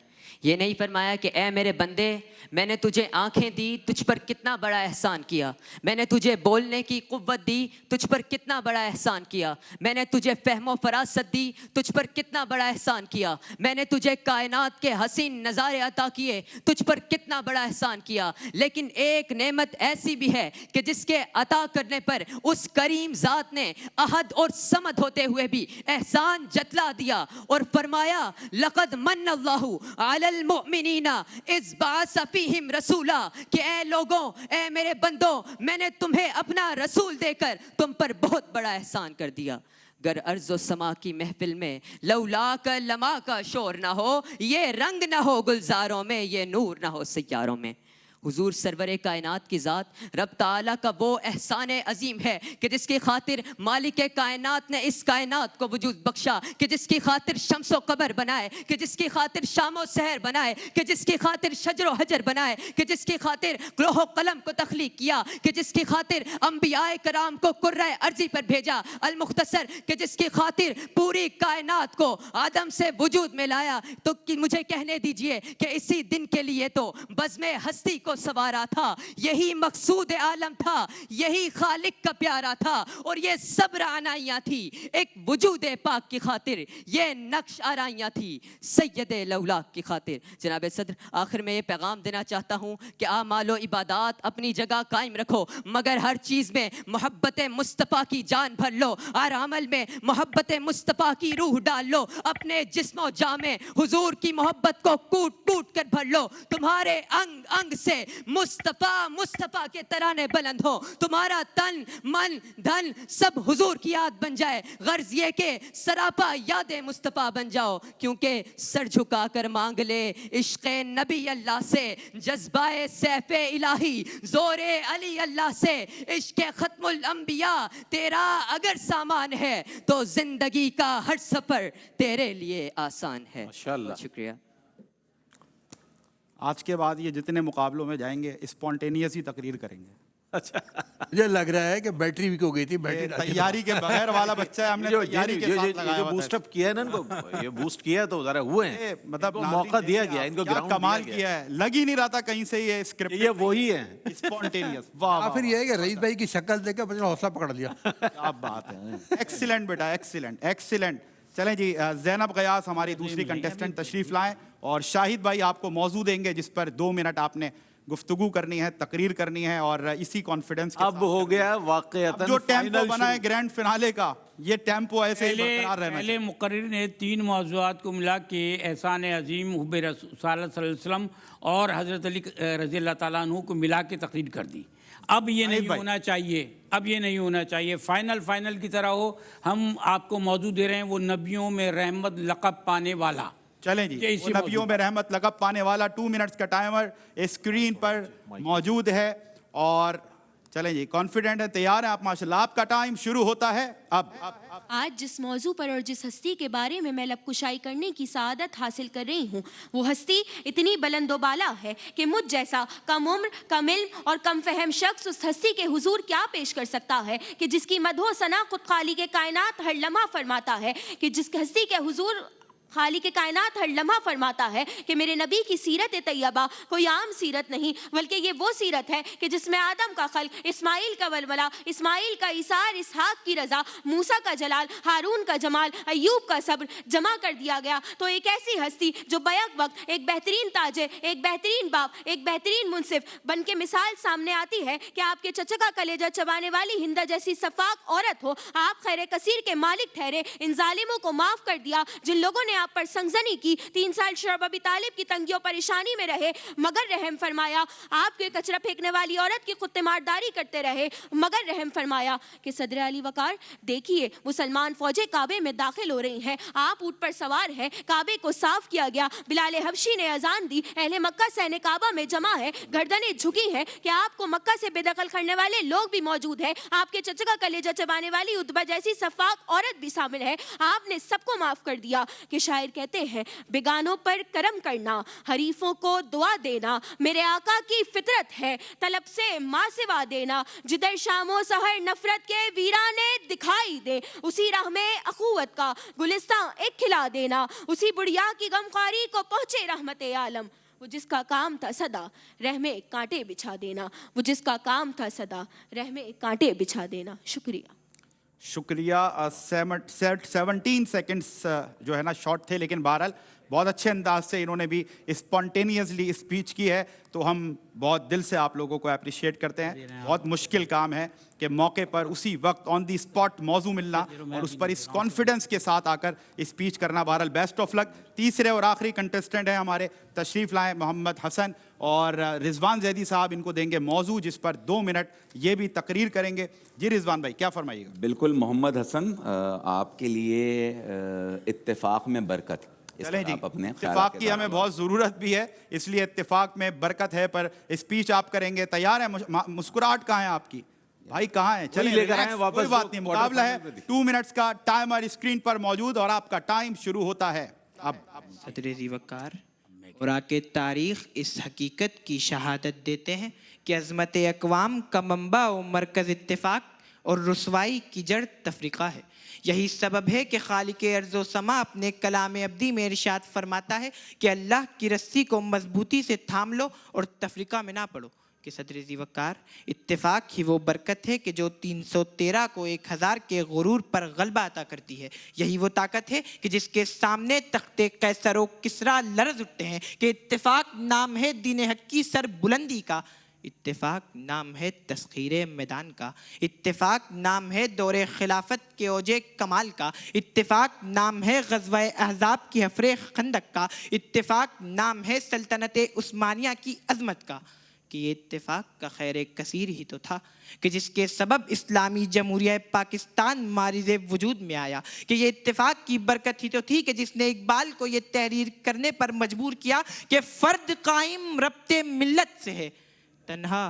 ये नहीं फरमाया कि ए मेरे बंदे, मैंने तुझे आंखें दी, तुझ पर कितना बड़ा एहसान किया। मैंने तुझे बोलने की कुव्वत दी, तुझ पर कितना बड़ा एहसान किया। मैंने तुझे फहमो फरासत दी, तुझ पर कितना बड़ा एहसान किया। मैंने तुझे कायनात के हसीन नज़ारे अता किए, तुझ पर कितना बड़ा एहसान किया। लेकिन एक नेमत ऐसी भी है कि जिसके अता करने पर उस करीम ज़ात ने अहद और समद होते हुए भी एहसान जतला दिया और फरमाया लक़द मन्नल्लाहु अलल मुमिनीना इज़ बअस फ़ीहिम रसूला, कि ए लोगों, ए मेरे बंदों, मैंने तुम्हें अपना रसूल देकर तुम पर बहुत बड़ा एहसान कर दिया। गर अर्ज़ो समा की महफिल में लौला का लमा का शोर ना हो, ये रंग ना हो गुलजारों में, ये नूर ना हो सियारों में। हुजूर सरवर कायनात की ज़ात रब ताला का वो एहसान अजीम है कि जिसकी खातिर मालिक कायनात ने इस कायनात को वजूद बख्शा, कि जिसकी खातिर शम्सो कबर बनाए, कि जिसकी खातिर शामो सहर बनाए, कि जिसकी खातिर शजरो हजर बनाए, कि जिसकी खातिर लोहो कलम को तख्लीक किया, कि जिसकी खातिर अंबियाए कराम को कुर्रे अर्जी पर भेजा अल मुख्तसर, कि जिसकी खातिर पूरी कायनात को आदम से वजूद में लाया। तो मुझे कहने दीजिए कि इसी दिन के लिए तो बज़्मे हस्ती को सवारा था, यही मकसूद आलम था, यही खालिक का प्यारा था, और ये सब्र आनाइयाँ थी एक वजूद पाक की खातिर, ये नक्श आराइयाँ थी सैयद लौलाक की खातिर। जनाब सदर, आखिर में ये पैगाम देना चाहता हूँ कि आमालो इबादात अपनी जगह कायम रखो, मगर हर चीज़ में मोहब्बत मुस्तफ़ा की जान भर लो, हर अमल में मोहब्बत मुस्तफ़ा की रूह डाल लो, अपने जिस्मो जामे हुजूर की मोहब्बत को कूट कूट कर भर लो। तुम्हारे अंग अंग से मुस्तफ़ा मुस्तफ़ा के तराने बुलंद हो, तुम्हारा तन मन धन सब हुजूर की याद बन जाए। गर्ज ये के सरापा यादें मुस्तफ़ा बन जाओ, क्योंकि सर झुका कर मांग ले इश्क़ नबी अल्लाह से, जज्बाए सैफ़े इलाही ज़ोरे अली अल्लाह से, इश्क़ ख़त्मुल अंबिया तेरा अगर सामान है तो जिंदगी का हर सफ़र तेरे लिए आसान है। माशाअल्लाह। शुक्रिया। आज के बाद ये जितने मुकाबलों में जाएंगे स्पॉन्टेनियस ही तकरीर करेंगे। अच्छा, मुझे लग रहा है कि बैटरी वीक हो गई थी, बैटरी तैयारी के बगैर वाला बच्चा है, हमने तैयारी के साथ लगाया जो हुआ था। बूस्टअप किया है ना इनको, ये बूस्ट किया है तो ज़रा हुए हैं, मतलब इनको मौका दिया गया, इनको क्या ग्राउंड कमाल दिया किया है, लग ही नहीं रहा था कहीं से ये स्क्रिप्ट, ये वही है स्पॉन्टेनियस। वाह फिर ये है कि रईस भाई की शक्ल देखकर बच्चे ने हौसला पकड़ लिया। क्या बात है, एक्सीलेंट बेटा, एक्सीलेंट एक्सीलेंट। चलें जी, ज़ैनब गयास हमारी दूसरी कंटेस्टेंट तशरीफ लाएं, और शाहिद भाई आपको मौजू देंगे जिस पर 2 मिनट आपने गुफ्तगू करनी है, तकरीर करनी है, और इसी कॉन्फिडेंस के अब हो गया वाकईतन जो टेम्पो फाइनल बना है ग्रैंड फिनाले का, ये टेम्पो ऐसे ही बरकरार रहना पहले मुकर्रिर ने 3 मौज़ूआत को मिला के एहसान अजीम हुब्बे रसूल सल्लल्लाहु अलैहि वसल्लम और हज़रत अली रज़ी अल्लाह ताला अन्हु को मिला के तकरीर कर दी। अब ये नहीं होना चाहिए, अब ये नहीं होना चाहिए, फाइनल की तरह हो। हम आपको मौजू दे रहे हैं वो नबियों में रहमत लक़ब पाने वाला। चलें जी, वो नबियों में रहमत लक़ब पाने वाला 2 मिनट्स का टाइमर स्क्रीन पर मौजूद है, और चलें जी, कॉन्फिडेंट है, तैयार है आप माशाल्लाह, आपका टाइम शुरू होता है अब। आज जिस मौजू पर और जिस हस्ती के बारे में मैं लबकुशाई करने की सआदत हासिल कर रही हूँ, वो हस्ती इतनी बुलंदोबाला है कि मुझ जैसा कम उम्र, कम इल्म और कम फहम शख्स उस हस्ती के हुजूर क्या पेश कर सकता है कि जिसकी मदहो सना खुद खालिक कायनात हर लम्हा फरमाता है, कि जिस हस्ती के हुजूर खालिक कायनात हर लम्हा फरमाता है कि मेरे नबी की सीरत तैयबा कोई आम सीरत नहीं, बल्कि ये वो सीरत है कि जिसमें आदम का खल्क, इस्माइल का वलवला, इस्माइल का इसार, इसहाक की रज़ा, मूसा का जलाल, हारून का जमाल, अय्यूब का सब्र जमा कर दिया गया। तो एक ऐसी हस्ती जो बैक वक्त एक बेहतरीन ताजे, एक बेहतरीन बाप, एक बेहतरीन मुनसिफ बन के मिसाल सामने आती है कि आपके चचा का कलेजा चबाने वाली हिंदा जैसी सफाक औरत हो। आप खैर कसीर के मालिक ठहरे, इन जालिमों को माफ़ कर दिया जिन लोगों ने आप पर संगजनी की, 3 साल शरब अबी तालिब की तंगियों परेशानी में रहे, मगर रहम फरमाया। आपके कचरा फेंकने वाली औरत की खुद तीमारदारी करते रहे, मगर रहम फरमाया कि सदर अली वकार देखिए मुसलमान फौजें काबे में दाखिल हो रही हैं, आप ऊँट पर सवार हैं, काबे को साफ किया गया, बिलाल हबशी ने अजान दी, अहले मक्का सहने काबा में जमा है, गर्दनें झुकी हैं कि आपको मक्का से बेदखल करने वाले लोग भी मौजूद हैं, आपके चचा का कलेजा चबाने वाली उतबा जैसी सफाक औरत भी शामिल है। आपने सबको माफ कर दिया कि शायर कहते हैं, बेगानों पर करम करना, हरीफों को दुआ देना, मेरे आका की फितरत है, तलब से माँ सिवा देना, जिधर शामो सहर नफरत के वीराने दिखाई दे, उसी राह में अखुवत का गुलिस्तां एक खिला देना, उसी बुढ़िया की गमखारी को पहुंचे रहमते आलम, वो जिसका काम था सदा रहमे कांटे बिछा देना, वो जिसका काम था सदा रहमे कांटे बिछा देना। शुक्रिया। शुक्रिया। 17 सेकंड्स जो है ना शॉर्ट थे, लेकिन बहरहाल बहुत अच्छे अंदाज से इन्होंने भी स्पॉन्टेनियसली स्पीच की है, तो हम बहुत दिल से आप लोगों को अप्रिशिएट करते हैं। बहुत मुश्किल काम है कि मौके पर उसी वक्त ऑन दी स्पॉट मौजू मिलना और उस पर इस कॉन्फिडेंस के साथ आकर स्पीच करना। बहरहाल बेस्ट ऑफ लक। तीसरे और आखिरी कंटेस्टेंट हैं हमारे, तशरीफ़ लाएँ मोहम्मद हसन और रिजवान जैदी साहब इनको देंगे मौजू, जिस पर 2 मिनट ये भी तकरीर करेंगे। जी रिजवान भाई, क्या फरमाइएगा? बिल्कुल मोहम्मद हसन, आपके लिए इत्तेफाक में बरकत। चलें जी, आप अपने इत्तेफाक की हमें बहुत ज़रूरत भी है, इसलिए इत्तेफाक में बरकत है। पर स्पीच आप करेंगे, तैयार है? मुस्कुराहट कहाँ है आपकी भाई, कहाँ है? चलिए लेकर आए वापस। कोई बात नहीं, मुकाबला है। 2 मिनट्स का टाइमर स्क्रीन पर मौजूद और आपका टाइम शुरू होता है अब। सदर वक़ार और आके तारीख़ इस हकीकत की शहादत देते हैं कि अज़मत अक़वाम का मंबा व मरकज़ इत्तेफाक और रुसवाई की जड़ तफरीक़ा है। यही सबब है कि खालिक अर्ज़ो समा अपने कलाम अब्दी में इरशाद फरमाता है कि अल्लाह की रस्सी को मजबूती से थाम लो और तफरीक़ा में ना पड़ो। कि सदर वक़ार, इत्तेफाक ही वो बरकत है कि जो 313 को 1000 के गुरूर पर गलबा अता करती है। यही वो ताकत है कि जिसके सामने तख्ते कैसर व किसरा लर्ज़ उठते हैं। कि इत्तेफाक नाम है दीन हक की सर बुलंदी का, इत्तेफाक नाम है तस्खीरे मैदान का, इत्तेफाक नाम है दौरे खिलाफत के ओजे कमाल का, इत्तेफाक नाम है ग़ज़वा अहज़ाब की हफ़रे खंदक का, इत्तेफाक नाम है सल्तनत उस्मानिया की अज़मत का। कि ये इत्तेफाक का खैर कसीर ही तो था कि जिसके सबब इस्लामी जमहूरिया पाकिस्तान मारिज़ वजूद में आया। कि ये इत्तेफाक की बरकत ही तो थी कि जिसने इकबाल को ये तहरीर करने पर मजबूर किया कि फ़र्द कायम रब्ते मिल्लत से है, तन्हा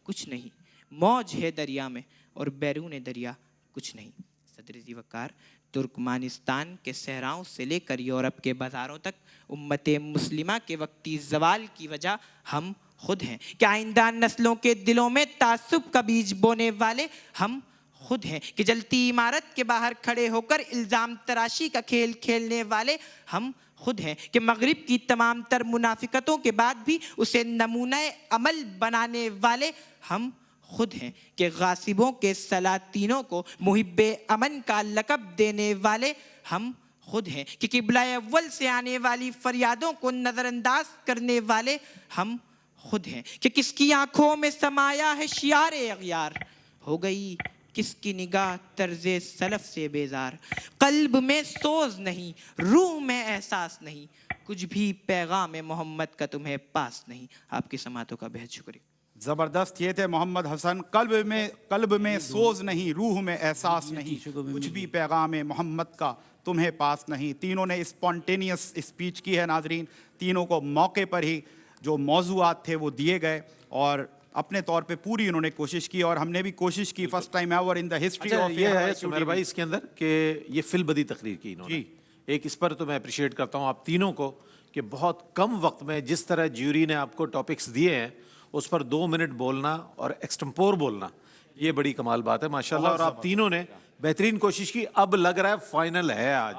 कुछ नहीं, मौज है दरिया में और बैरून दरिया कुछ नहीं। सदर वक़ार, तुर्कमानिस्तान के सहराओं से लेकर यूरोप के बाज़ारों तक उम्मत मुस्लिमा के वक्ती ज़वाल की वजह हम खुद हैं। कि आइंदा नस्लों के दिलों में तासुब का बीज बोने वाले हम खुद हैं। कि जलती इमारत के बाहर खड़े होकर इल्ज़ाम तराशी का खेल खेलने वाले हम खुद हैं। कि मगरिब की तमाम तर मुनाफिकतों के बाद भी उसे नमूना अमल बनाने वाले हम खुद हैं। कि गासिबों के सलातीनों को मुहिब्बे अमन का लक़ब देने वाले हम खुद हैं। कि किबला अव्वल से आने वाली फरियादों को नज़रअंदाज करने वाले हम खुद हैं। कि किसकी आंखों में समाया है शियारे अग़यार, हो गई किसकी निगाह तर्ज़े सलफ से बेजार। कल्ब में सोज नहीं, रूह में एहसास नहीं, कुछ भी पैगाम मोहम्मद का तुम्हें पास नहीं। आपकी समातों का बेहद शुक्रिया। ज़बरदस्त। ये थे मोहम्मद हसन। कल्ब में सोज नहीं, रूह में एहसास नहीं, कुछ भी पैगाम मोहम्मद का तुम्हें पास नहीं। तीनों ने स्पॉन्टेनियस स्पीच की है नाजरीन। तीनों को मौके पर ही जो मौज़ूआत थे वो दिए गए और अपने तौर पे पूरी उन्होंने कोशिश की और हमने भी कोशिश की। First time ever in the history of ये है सुमेर भाई इसके अंदर कि ये फिलबदी तकरीर की इन्होंने। एक इस पर तो मैं अप्रिशिएट करता हूँ आप तीनों को कि बहुत कम वक्त में जिस तरह ज्यूरी ने आपको टॉपिक्स दिए हैं उस पर 2 मिनट बोलना और एक्सटेम्पोर बोलना, ये बड़ी कमाल बात है माशाल्लाह। और आप तीनों ने बेहतरीन कोशिश की। अब लग रहा है फाइनल है आज।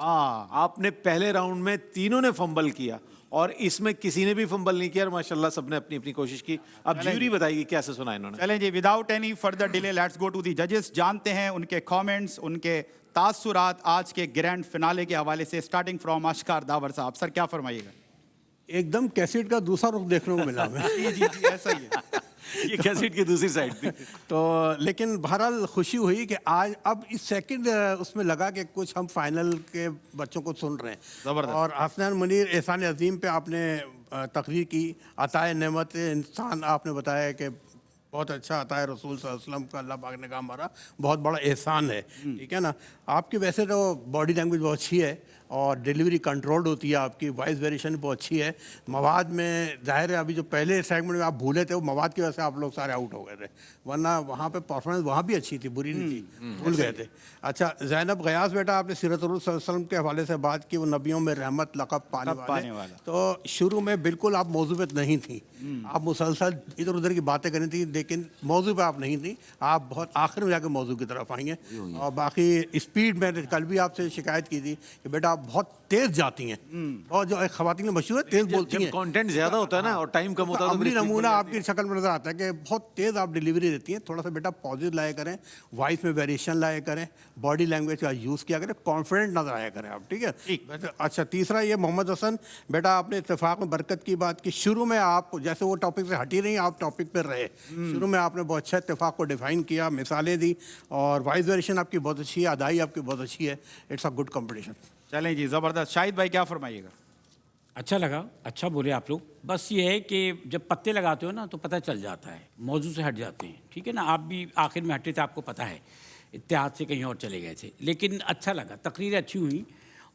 आपने पहले राउंड में तीनों ने फंबल किया और इसमें किसी ने भी फंबल नहीं किया और माशाल्लाह सबने अपनी अपनी कोशिश की। अब ज्यूरी बताएगी कैसे सुना इन्होंने। चलें जी, without any further delay let's go to the जजेस। जानते हैं उनके कमेंट्स, उनके तासुरात आज के ग्रैंड फिनाले के हवाले से, स्टार्टिंग फ्रॉम अशकार दावर साहब। सर क्या फरमाइएगा? एकदम कैसेट का दूसरा रुख देखने को मिला हमें। जी जी जी, ऐसा ही है। ये कैसेट की दूसरी साइड थी। तो लेकिन बहरहाल खुशी हुई कि आज अब इस सेकंड उसमें लगा कि कुछ हम फाइनल के बच्चों को सुन रहे हैं। ज़बरदस्त। और हसनैन मुनीर एहसान अजीम पे आपने तकरीर की। अताए नेमत इंसान आपने बताया कि बहुत अच्छा अताए रसूल सल्लल्लाहु अलैहि वसल्लम का अल्लाह पाक ने कहा हमारा बहुत बड़ा एहसान है। ठीक है ना। आपकी वैसे तो बॉडी लैंग्वेज बहुत अच्छी है, और डिलीवरी कंट्रोल्ड होती है आपकी, वॉइस वेरिएशन बहुत अच्छी है। मवाद में ज़ाहिर है अभी जो पहले सेगमेंट में आप भूले थे वो मवाद की वजह से आप लोग सारे आउट हो गए थे, वरना वहाँ पे परफॉर्मेंस वहाँ भी अच्छी थी, बुरी नहीं थी, भूल गए थे। अच्छा ज़ैनब गयास बेटा, आपने सीरत रसूल के हवाले से बात की, वो नबियों में रहमत लक़ब पाने वाले, तो शुरू में बिल्कुल आप मौजू पे नहीं थी, आप मुसलसल इधर उधर की बातें करनी थी, लेकिन मौजू पे आप नहीं थी, आप बहुत आखिर में जाकर मौजू की तरफ आएंगे। और बाकी स्पीड, मैंने कल भी आपसे शिकायत की थी कि बेटा आप बहुत तेज जाती हैं, और जो एक ख़वातीन मशहूर है तेज बोलती हैं, कंटेंट ज्यादा होता है ना और टाइम कम होता है, तो अमली मेरी speed नमूना बढ़ आपकी शक्ल में नजर आता है कि बहुत तेज आप डिलीवरी देती हैं। थोड़ा सा बेटा पॉजिटिव लाया करें, वॉइस में वेरिएशन लाया करें, बॉडी लैंग्वेज का यूज़ किया करें, कॉन्फिडेंट नजर आया करें आप, ठीक है। अच्छा तीसरा ये मोहम्मद हसन बेटा, आपने इत्तेफाक में बरकत की बात की, शुरू में आप जैसे वो टॉपिक से हटी नहीं, आप टॉपिक पर रहे, शुरू में आपने बहुत अच्छा इत्तेफाक को डिफाइन किया, मिसालें दी, और वॉइस वेरिएशन आपकी बहुत अच्छी है, अदाई आपकी बहुत अच्छी है, इट्स अ गुड कॉम्पिटिशन। चलें जी, ज़बरदस्त। शाहिद भाई क्या फरमाइएगा? अच्छा लगा, अच्छा बोले आप लोग। बस ये है कि जब पत्ते लगाते हो ना तो पता चल जाता है, मौजू से हट जाते हैं, ठीक है ना। आप भी आखिर में हटे थे, आपको पता है, इत्तेहाद से कहीं और चले गए थे, लेकिन अच्छा लगा, तकरीरें अच्छी हुई।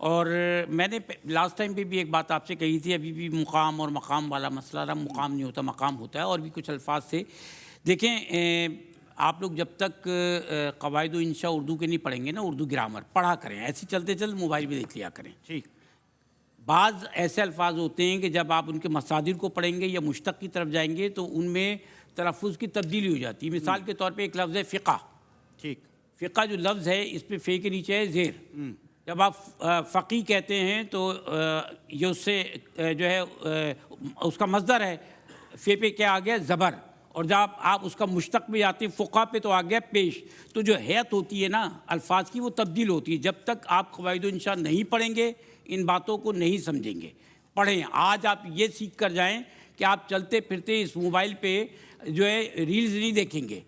और मैंने लास्ट टाइम पे भी एक बात आपसे कही थी, अभी भी मुकाम और मकाम वाला मसला रहा, मुकाम नहीं होता मकाम होता है, और भी कुछ अल्फाज से देखें। आप लोग जब तक कवायद इंशा उर्दू के नहीं पढ़ेंगे ना, उर्दू ग्रामर पढ़ा करें, ऐसे चलते चल मोबाइल में देख लिया करें, ठीक। बाज़ ऐसे अल्फाज होते हैं कि जब आप उनके मसादिर को पढ़ेंगे या मुश्तक़ की तरफ जाएंगे तो उनमें तलफ़्फ़ुज़ की तब्दीली हो जाती है। मिसाल के तौर पे एक लफ्ज़ है फ़िक़ा, ठीक, फ़िक़ा जो लफ्ज़ है इस पर फ़े के नीचे है ज़ेर। जब आप फ़क़ी कहते हैं तो ये उससे जो है उसका मज़दर है, फ़े पे क्या आ गया, ज़बर, और जब आप उसका मुश्तक़ में जाते हैं फ़ुक़ा पे तो आ गया पेश। तो जो हैत होती है ना अल्फाज की, वो तब्दील होती है। जब तक आप क़वाइद इंशा नहीं पढ़ेंगे, इन बातों को नहीं समझेंगे। पढ़ें, आज आप ये सीख कर जाएं कि आप चलते फिरते इस मोबाइल पे जो है रील्स नहीं देखेंगे,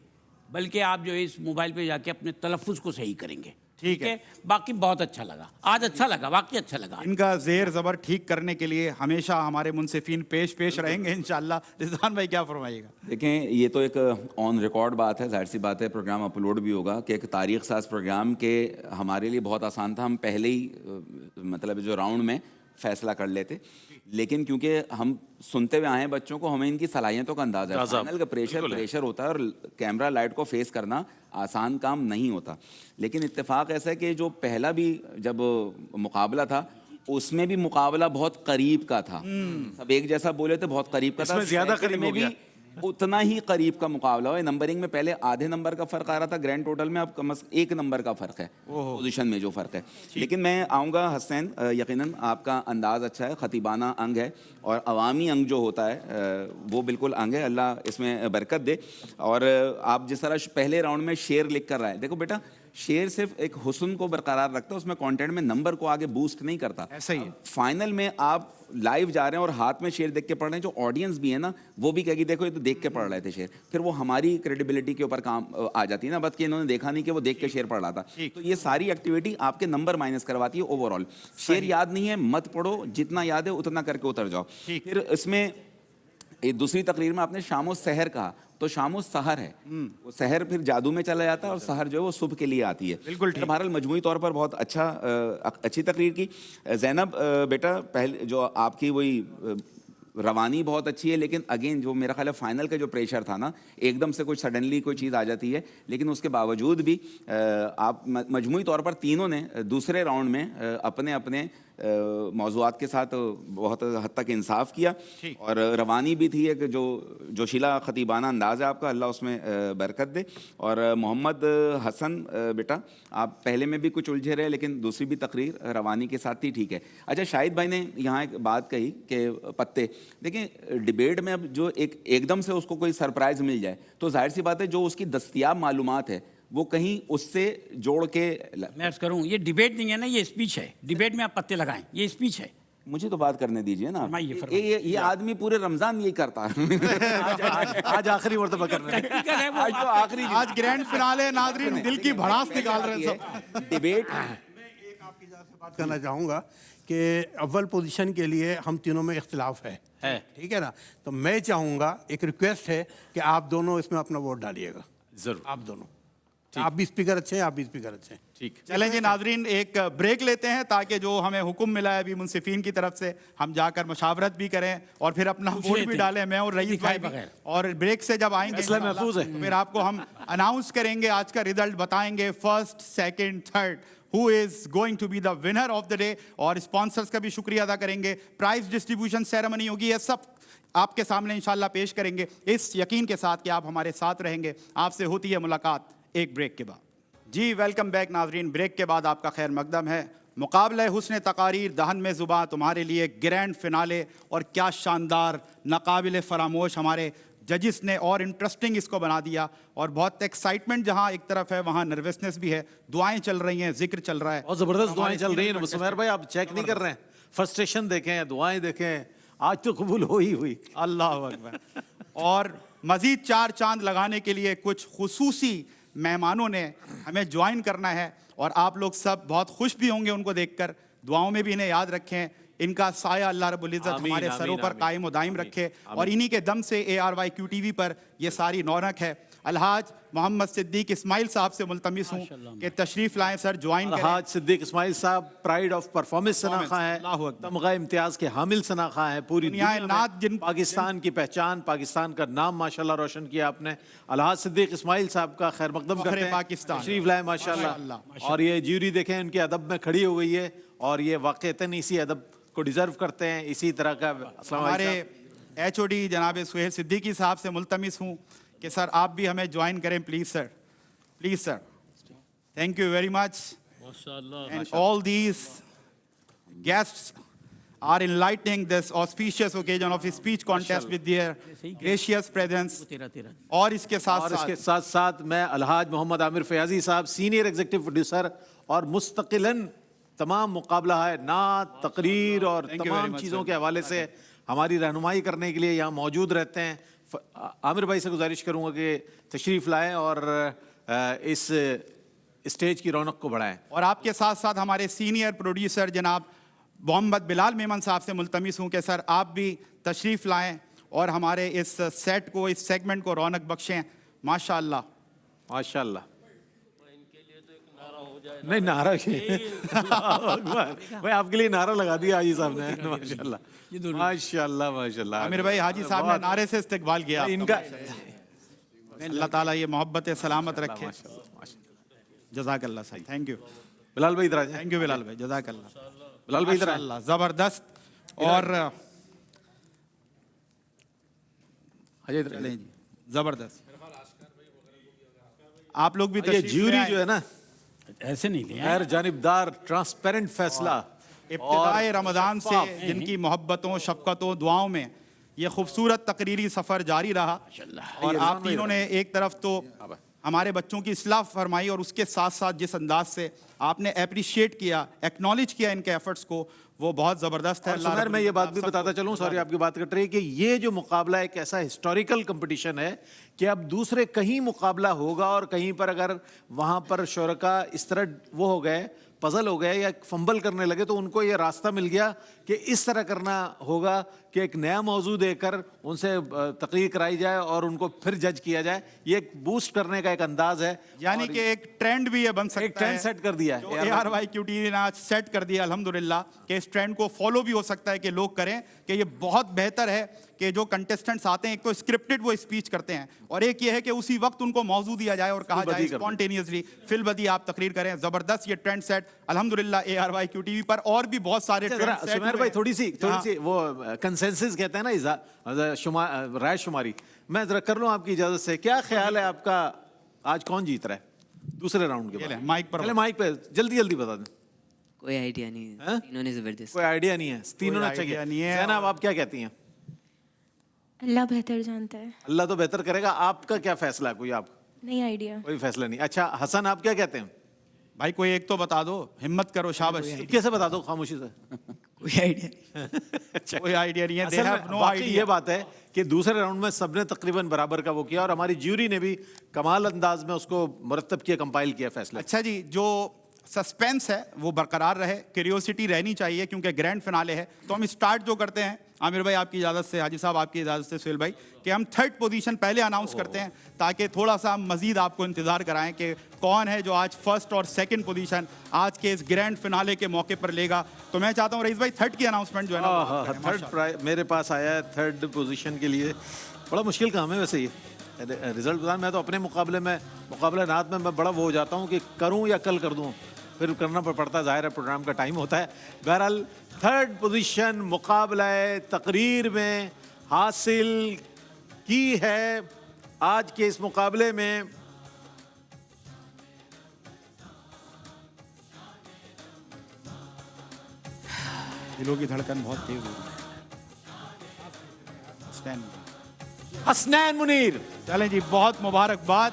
बल्कि आप जो है इस मोबाइल पे जाके अपने तलफ़्फ़ुज़ को सही करेंगे, ठीक है। बाकी बहुत अच्छा लगा, आज अच्छा लगा, वाकई अच्छा लगा। इनका ज़ेर ज़बर ठीक करने के लिए हमेशा हमारे मुनसिफिन पेश रहेंगे इंशाअल्लाह। रिजवान भाई क्या फरमाइएगा? देखें, ये तो एक ऑन रिकॉर्ड बात है, जाहिर सी बात है, प्रोग्राम अपलोड भी होगा कि एक तारीख़ साज प्रोग्राम के हमारे लिए बहुत आसान था, हम पहले ही मतलब जो राउंड में फ़ैसला कर लेते, लेकिन क्योंकि हम सुनते हुए आए हैं बच्चों को, हमें इनकी सलाहियतों का अंदाज़ा है। फाइनल का प्रेशर होता है और कैमरा लाइट को फेस करना आसान काम नहीं होता। लेकिन इत्तेफाक ऐसा है कि जो पहला भी जब मुकाबला था उसमें भी मुकाबला बहुत करीब का था, सब एक जैसा बोले थे, बहुत करीब का था, ज़्यादा करीब हो गया, उतना ही करीब का मुकाबला हुआ। नंबरिंग में पहले आधे नंबर का फ़र्क आ रहा था, ग्रैंड टोटल में अब कम से कम 1 नंबर का फ़र्क है, पोजीशन में जो फ़र्क है। लेकिन मैं आऊँगा हसैन, यकीनन आपका अंदाज़ अच्छा है, ख़तीबाना अंग है, और अवामी अंग जो होता है वो बिल्कुल अंग है, अल्लाह इसमें बरकत दे। और आप जिस तरह पहले राउंड में शेर लिख कर रहा है, देखो बेटा, शेर सिर्फ एक हुस्न को बरकरार रखता है, उसमें कंटेंट में नंबर को आगे बूस्ट नहीं करता। ऐसा ही है। फाइनल में आप लाइव जा रहे हैं और हाथ में शेर देख के पढ़ रहे हैं, जो ऑडियंस भी है ना वो भी कहेगी देखो ये तो देख के पढ़ रहे थे शेर, फिर वो हमारी क्रेडिबिलिटी के ऊपर काम आ जाती है ना, बस कि इन्होंने देखा नहीं कि वो देख के शेर पढ़ रहा था। तो ये सारी एक्टिविटी आपके नंबर माइनस करवाती है ओवरऑल। शेर याद नहीं है, मत पढ़ो, जितना याद है उतना करके उतर जाओ। फिर इसमें एक दूसरी तकरीर में आपने शामो सहर कहा, तो शामो सहर है, वो सहर फिर जादू में चला जाता है और सहर जो है वो सुबह के लिए आती है। बिल्कुल ठीक। बहरहाल मजमूई तौर पर बहुत अच्छी तकरीर की। ज़ैनब बेटा, पहले जो आपकी वही रवानी बहुत अच्छी है, लेकिन अगेन जो मेरा ख्याल है फाइनल का जो प्रेशर था ना, एकदम से कुछ सडनली कोई चीज़ आ जाती है, लेकिन उसके बावजूद भी आप मजमूई तौर पर तीनों ने दूसरे राउंड में अपने अपने मौज़ूआत के साथ बहुत हद तक इंसाफ किया, और रवानी भी थी, एक जो जोशीला ख़तीबाना अंदाज़ है आपका, अल्लाह उसमें बरकत दे। और मोहम्मद हसन बेटा, आप पहले में भी कुछ उलझे रहे, लेकिन दूसरी भी तकरीर रवानी के साथ ही ठीक है। अच्छा, शाहिद भाई ने यहाँ एक बात कही कि पत्ते, देखिए डिबेट में अब जो एकदम से उसको कोई सरप्राइज़ मिल जाए तो जाहिर सी बात है जो उसकी दस्तियाब मालूमात है वो कहीं उससे जोड़ के मैं अर्ज़ करूँ, ये डिबेट नहीं है ना, ये स्पीच है। डिबेट में आप पत्ते लगाएं, ये स्पीच है। मुझे तो बात करने दीजिए ना। ये आदमी पूरे रमजान यही करता है। आज आखिरी मर्तबा कर रहे हैं, आज तो आखिरी, आज ग्रैंड फिनाले, नाज़रीन दिल की भड़ास निकाल रहे हैं सब। डिबेट एक आपकी तरफ से बात करना चाहूँगा कि अव्वल पोजीशन के लिए हम तीनों में इख्तिलाफ है, ठीक है ना। तो मैं चाहूँगा, एक रिक्वेस्ट है कि आप दोनों इसमें अपना वोट डालिएगा, जरूर आप दोनों, आप भी स्पीकर अच्छे हैं, आप भी स्पीकर अच्छे हैं। ठीक चलें जी नाजरीन, एक ब्रेक लेते हैं ताकि जो हमें हुक्म मिला है अभी मुंसिफीन की तरफ से हम जाकर मशावरत भी करें और फिर अपना वोट भी लेते डालें, मैं और रईस दिखाए भाई भी। बगैर। और ब्रेक से जब आएंगे फैसला इंशाल्लाह, महफूज है। तो फिर आपको हम अनाउंस करेंगे, आज का रिजल्ट बताएंगे, first second third who is going to be the winner of the day. और स्पॉन्सर्स का भी शुक्रिया अदा करेंगे। प्राइज डिस्ट्रीब्यूशन सेरेमनी होगी, ये सब आपके सामने इंशाल्लाह पेश करेंगे, इस यकीन के साथ कि आप हमारे साथ रहेंगे। आपसे होती है मुलाकात एक ब्रेक के बाद। जी वेलकम बैक नाजरीन, ब्रेक के बाद आपका खैर मकदम है। मुकाबला हुस्न तकारीर दहन में ज़ुबां तुम्हारे लिए ग्रैंड फिनाले, और क्या शानदार नाकाबिल फरामोश हमारे जजिस ने और इंटरेस्टिंग इसको बना दिया। और बहुत एक्साइटमेंट जहाँ एक तरफ है वहाँ नर्वसनेस भी है, दुआएं चल रही हैं, जिक्र चल रहा है, बहुत जबरदस्त दुआएं चल रही हैं। सुमेर भाई आप चेक नहीं कर रहे हैं, फ्रस्ट्रेशन देखें, दुआएं देखें, आज तो कबूल हो ही हुई। अल्लाह अकबर। और मजीद 4 चांद लगाने के लिए कुछ खुसूसी मेहमानों ने हमें ज्वाइन करना है, और आप लोग सब बहुत खुश भी होंगे उनको देखकर। दुआओं में भी इन्हें याद रखें, इनका साया अल्लाह रब्बुल इज़्ज़त आमीन, हमारे सरों पर आमीन, कायम व दायम रखे, और इन्हीं के दम से ARYQ TV पर ये सारी रौनक है। अलहाज मोहम्मद सिद्दीक इस्माइल साहब से मुल्तमिस हूँ कि तशरीफ लाएं सर, ज्वाइन करें। अलहाज सिद्दीक इस्माइल साहब प्राइड ऑफ परफॉर्मेंस सनाखा है, अल्लाहु अकबर। तमगा इम्तियाज के हामिल सनाखा है, पूरी दुनिया दुनिया नात में पाकिस्तान की पहचान, पाकिस्तान का नाम माशाल्लाह रोशन किया आपने। अलहाज सिद्दीक इस्माइल साहब का खैर मकदम फख्र करते हैं, पाकिस्तान। तशरीफ लाए माशाल्लाह। और ये ज्यूरी देखें उनके अदब में खड़ी हो गई है, और ये वाकईतन इसी अदब को डिजर्व करते हैं, इसी तरह का। हमारे HOD जनाब सुहेल सिद्दीकी साहब से मुल्तमिस हूँ कि सर आप भी हमें ज्वाइन करें please sir, please sir. Thank you very much. And all these guests are enlightening this auspicious occasion of speech contest with their gracious presence। और इसके साथ साथ मैं अलहाज मोहम्मद आमिर फयाजी साहब, सीनियर एग्जीक्यूटिव प्रोड्यूसर और मुस्तकिलन तमाम मुकाबला है नात, तकरीर और Thank you very तमाम much, चीज़ों sir। के हवाले से हमारी रहनुमाई करने के लिए यहाँ मौजूद रहते हैं। आमिर भाई से गुजारिश करूँगा कि तशरीफ़ लाएं और इस स्टेज की रौनक को बढ़ाएं। और आपके साथ साथ हमारे सीनियर प्रोड्यूसर जनाब मोहम्मद बिलाल मेमन साहब से मुल्तमिस हूँ कि सर आप भी तशरीफ़ लाएं और हमारे इस सेट को, इस सेगमेंट को रौनक बख्शें। माशाअल्लाह माशाअल्लाह। नहीं नारा भाई आपके लिए नारा लगा दिया हाजी साहब ने, माशाअल्लाह माशाअल्लाह माशाअल्लाह। आमिर भाई हाजी साहब ने नारे से इस्तकबाल किया इनका। अल्लाह ताला ये मोहब्बत सलामत रखे। जज़ाकल्लाह सर, थैंक यू। बिलाल भाई इधर आ जाएं। थैंक यू बिलाल भाई, जज़ाकल्लाह। बिलाल भाई इधर आ माशाअल्लाह ज़बरदस्त। और चलें जी, ज़बरदस्त। आप लोग भी ये तशरीफ ले ज्यूरी आए। जो है ना, ऐसे नहीं लिया गैर जानिबदार ट्रांसपेरेंट फैसला, इब्तिदाए रमज़ान से जिनकी मोहब्बतों, शफ़क़तों, दुआओं में ये खूबसूरत तकरीरी सफ़र जारी रहा। और आप तीनों ने एक तरफ तो हमारे बच्चों की इस्लाह फरमाई, और उसके साथ साथ जिस अंदाज से आपने अप्रिशिएट किया, एक्नॉलेज किया इनके एफर्ट्स को, वो बहुत ज़बरदस्त है। सुमेर मैं ये बात भी बताता चलूं, सॉरी आपकी बात कट रही है, कि ये जो मुकाबला एक ऐसा हिस्टोरिकल कंपटीशन है कि अब दूसरे कहीं मुकाबला होगा और कहीं पर अगर वहां पर शुरका इस तरह वो हो गए, पजल हो गए या फंबल करने लगे, तो उनको ये रास्ता मिल गया कि इस तरह करना होगा कि एक नया मौजू देकर उनसे तकरीर कराई जाए और उनको फिर जज किया जाए। ये एक बूस्ट करने का एक अंदाज है, यानी कि एक ट्रेंड भी ये बन सकता है। एक ट्रेंड सेट कर दिया है ARYQ TV ने आज सेट कर दिया अल्हम्दुलिल्लाह, कि इस ट्रेंड को फॉलो भी हो सकता है कि लोग करें, कि ये बहुत बेहतर है कि जो कंटेस्टेंट्स आते हैं एक तो स्क्रिप्टेड वो स्पीच करते हैं, और एक ये है कि उसी वक्त उनको मौजू दिया जाए और कहा जाए स्पॉन्टेनियसली फिलबदी आप तकरीर करें। जबरदस्त ये ट्रेंड सेट अल्हम्दुलिल्लाह ARYQ TV पर और भी बहुत सारे ट्रेंड सेट सुमेर भाई थोड़ी सी वो कंसेंसस कहते हैं ना, राय शुमारी, मैं जरा कर लूं आपकी इजाजत से। क्या ख्याल है आपका, आज कौन जीत रहा है दूसरे राउंड के बाद? माइक पर, पहले माइक पे जल्दी जल्दी बता दें। कोई आइडिया नहीं है, तीनों ने जबरदस्त। कोई आइडिया नहीं है, तीनों ने अच्छा किया। जैनब आप क्या कहती हैं? अल्लाह बेहतर जानता है। अल्लाह तो बेहतर करेगा, आपका क्या फैसला है? कोई आप नहीं आइडिया। कोई फैसला नहीं। अच्छा हसन आप क्या कहते हैं? भाई कोई एक तो बता दो, हिम्मत करो, शाबाश। कैसे बता दो खामोशी से? कोई आइडिया अच्छा कोई आइडिया नहीं है। असल में नो वाकई आइडिया। ये बात है कि दूसरे राउंड में सबने तकरीबन बराबर का वो किया, और हमारी ज्यूरी ने भी कमाल अंदाज में उसको मुरतब किया, कंपाइल किया फैसला। अच्छा जी, जो सस्पेंस है वो बरकरार रहे, क्यूरियोसिटी रहनी चाहिए क्योंकि ग्रैंड फिनाले है। तो हम स्टार्ट जो करते हैं, आमिर भाई आपकी इजाज़त से, हाजी साहब आपकी इजाज़त से, सुहेल भाई, कि हम थर्ड पोजीशन पहले अनाउंस करते हैं ताकि थोड़ा सा मजीद आपको इंतज़ार कराएं कि कौन है जो आज फर्स्ट और सेकंड पोजीशन आज के इस ग्रैंड फिनाले के मौके पर लेगा। तो मैं चाहता हूँ रईस भाई थर्ड की अनाउंसमेंट जो है ना, थर्ड प्राइज मेरे पास आया है थर्ड पोजीशन के लिए। बड़ा मुश्किल काम है वैसे ये रिजल्ट बताना। मैं तो अपने मुकाबले नात में मैं बड़ा वो हो जाता हूँ कि करूँ या कल कर दूँ, फिर करना पड़ता है, ज़ाहिर है प्रोग्राम का टाइम होता है। बहरहाल थर्ड पोजीशन मुकाबला तकरीर में हासिल की है आज के इस मुकाबले में दिलों की धड़कन बहुत तेज हो रही है। हसनैन मुनीर। चलें जी, बहुत मुबारकबाद।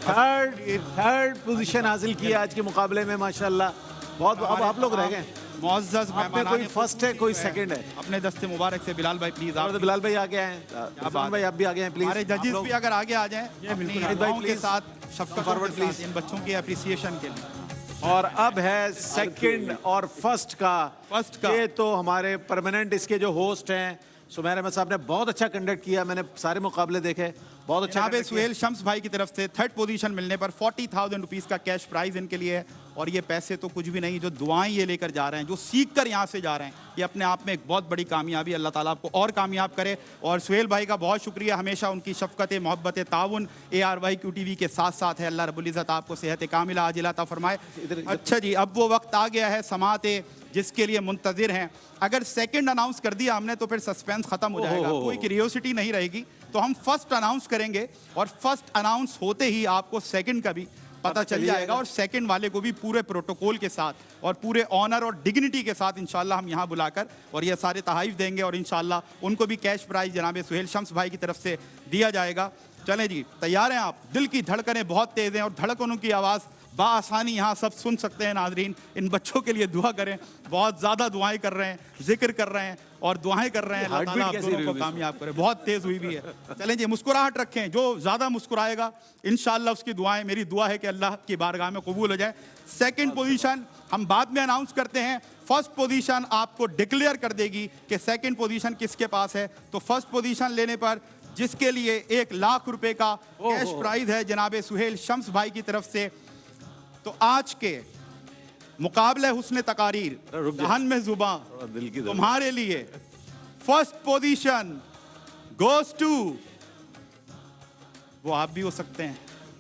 थर्ड पोजीशन हासिल की आज के मुकाबले में माशाल्लाह। बहुत अब आप लोग रह गए मुअज़्ज़ज़ मेहमान, कोई फर्स्ट है कोई सेकंड है। अपने दस्ते मुबारक से बिलाल भाई प्लीज आप। तो बिलाल भाई आगे आए, इरफान भाई आप भी आगे हैं प्लीज। हमारे जजेस भी अगर आगे आ जाएं अपनी भाई के साथ, शफ़क़त फॉरवर्ड प्लीज, इन बच्चों की अप्रिसिएशन के लिए। और अब है सेकंड और फर्स्ट का। ये तो हमारे परमानेंट इसके जो होस्ट हैं सुमैर अहमद साहब ने बहुत अच्छा कंडक्ट किया। मैंने सारे मुकाबले देखे, बहुत अच्छा। जनाब सुहेल शम्स भाई की तरफ से थर्ड पोजीशन मिलने पर 40,000 रुपीस का कैश प्राइज इनके लिए है। और ये पैसे तो कुछ भी नहीं, जो दुआएं ये लेकर जा रहे हैं, जो सीख कर यहाँ से जा रहे हैं, ये अपने आप में एक बहुत बड़ी कामयाबी। अल्लाह ताला आपको और कामयाब करे। और सुहेल भाई का बहुत शुक्रिया, हमेशा उनकी शफकत मोहब्बत ताउन ARYQTV के साथ साथ है। अल्लाह रब्बुल इज़्ज़त आपको सेहत कामिला आजिला अता फरमाए। अच्छा जी, अब वो वक्त आ गया है समाते जिसके लिए मुंतज़िर हैं। अगर सेकंड अनाउंस कर दिया हमने तो फिर सस्पेंस खत्म हो जाएगा, कोई क्यूरियोसिटी नहीं रहेगी। तो हम फर्स्ट अनाउंस करेंगे और फर्स्ट अनाउंस होते ही आपको सेकंड का भी पता चल जाएगा। और सेकंड वाले को भी पूरे प्रोटोकॉल के साथ और पूरे ऑनर और डिग्निटी के साथ इंशाल्लाह हम यहाँ बुलाकर और ये सारे तहाइफ देंगे और इंशाल्लाह उनको भी कैश प्राइज जनाब सुहेल शम्स भाई की तरफ से दिया जाएगा। चलें जी, तैयार हैं आप? दिल की धड़कनें बहुत तेज़ हैं और धड़कनों की आवाज़ बाआसानी यहाँ सब सुन सकते हैं। नाजरीन, इन बच्चों के लिए दुआ करें, बहुत ज़्यादा दुआएं कर रहे हैं, जिक्र कर रहे हैं और दुआएं कर रहे हैं। अल्लाह ताला आप दोनों को कामयाब करे। बहुत तेज़ हुई भी है। चलें जी, मुस्कुराहट रखें, जो ज़्यादा मुस्कुराएगा इंशाल्लाह उसकी दुआएं, मेरी दुआ है कि अल्लाह की बारगाह में कबूल हो जाए। सेकंड पोजीशन हम बाद में अनाउंस करते हैं। फर्स्ट पोजीशन आपको डिक्लेयर कर देगी कि सेकंड पोजीशन किसके पास है। तो फर्स्ट पोजीशन लेने पर जिसके लिए 1 लाख रुपए का कैश प्राइज है जनाब सुहेल शम्स भाई की तरफ से, तो आज के मुकाबले हुस्न तकारीर दहन में जुबान तुम्हारे लिए फर्स्ट पोजीशन गोज टू, वो आप भी हो सकते हैं,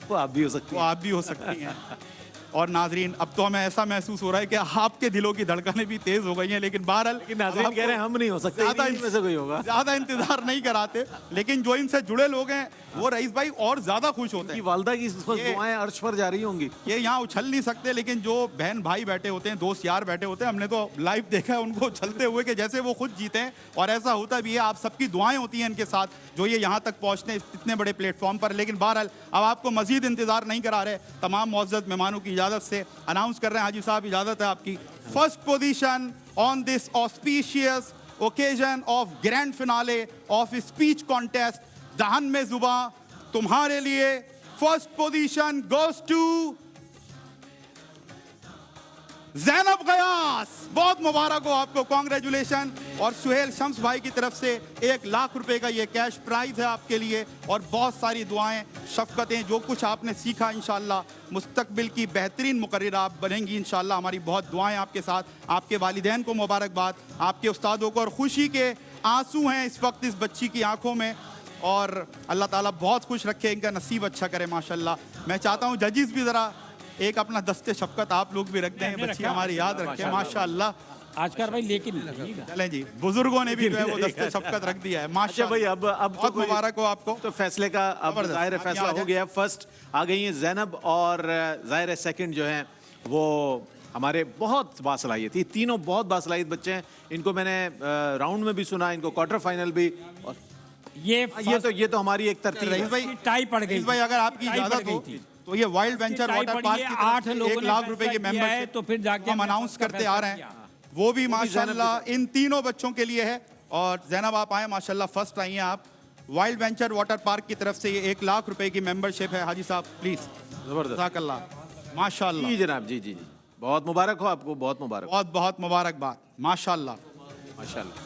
वो आप भी हो सकती वो आप भी हो सकती हैं। और नाजरीन, अब तो हमें ऐसा महसूस हो रहा है कि आपके दिलों की धड़कनें भी तेज हो गई हैं। लेकिन बहरहाल नाज़रीन कह रहे हैं हम नहीं हो सकते, ज्यादा इंतजार नहीं कराते। लेकिन जो इनसे जुड़े लोग हैं वो रईस भाई और ज्यादा खुश होते हैं। वालदा की दुआएं अर्श पर जा रही होंगी। ये यहाँ उछल नहीं सकते, लेकिन जो बहन भाई बैठे होते हैं, दोस्त यार बैठे होते हैं, हमने तो लाइव देखा है उनको उछलते हुए कि जैसे वो खुद जीते हैं। और ऐसा होता भी है, आप सबकी दुआएं होती हैं इनके साथ जो ये यहाँ तक पहुँचते हैं इतने बड़े प्लेटफॉर्म पर। लेकिन बहरहाल अब आपको मजीद इंतजार नहीं करा रहे, तमाम मुअज़्ज़ज़ मेहमानों की इजाज़त से अनाउंस कर रहे हैं। हाजी साहब इजाज़त है आपकी। First position on this auspicious occasion of grand finale of speech contest दहन में जुबां तुम्हारे लिए first position goes to Zainab Ghayas. बहुत मुबारक हो आपको, कांग्रेचुलेशन। और सुहेल शम्स भाई की तरफ से 1 लाख रुपए का ये कैश प्राइज है आपके लिए और बहुत सारी दुआएं, शफकतें, जो कुछ आपने सीखा इंशाल्लाह मुस्तकबिल की बेहतरीन मुकर्रिर आप बनेंगी इंशाल्लाह। हमारी बहुत दुआएं आपके साथ, आपके वालिदैन को मुबारकबाद, आपके उस्तादों को। और खुशी के आंसू हैं इस वक्त इस बच्ची की आंखों में और अल्लाह ताला बहुत खुश रखे, इनका नसीब अच्छा करे माशाल्लाह। मैं चाहता हूँ जजिस भी ज़रा एक अपना दस्ते शफकत आप लोग भी रखते हैं, बच्ची हमारी याद रखें माशाल्लाह। आज कर भाई, लेकिन चलें जी, बुजुर्गों ने भी जो है वो दस्ते शफकत रख दिया है माशाल्लाह भाई। अब बहुत मुबारक हो आपको। तो फैसले का अब ज़ाहिर फैसला हो गया। फर्स्ट आ गई हैं ज़ैनब और ज़ाहिर सेकंड जो हैं वो हमारे बहुत बासलाहियत, ये तीनों बहुत बासलाहियत बच्चे हैं। इनको मैंने राउंड में भी सुना, इनको क्वार्टर फाइनल भी। और ये तो हमारी एक तरतीब है। टाई पड़ गई भाई, अगर आपकी इजाजत हो तो ये वाइल्ड वेंचर वाटर पार्क की 8 1 लाख रुपए की मेंबरशिप तो फिर जाके हम अनाउंस करते आ रहे हैं, वो भी माशाल्लाह इन तीनों बच्चों के लिए है। और ज़ैनब आप आए माशाल्लाह, फर्स्ट आई हैं आप। वाइल्ड वेंचर वाटर पार्क की तरफ से ये 1 लाख रुपए की मेंबरशिप है। हाजी साहब प्लीज। जबरदस्त माशाल्लाह जी जनाब। जी जी जी बहुत मुबारक हो आपको, बहुत मुबारक। बहुत बहुत मुबारकबाद, माशाल्लाह माशाल्लाह।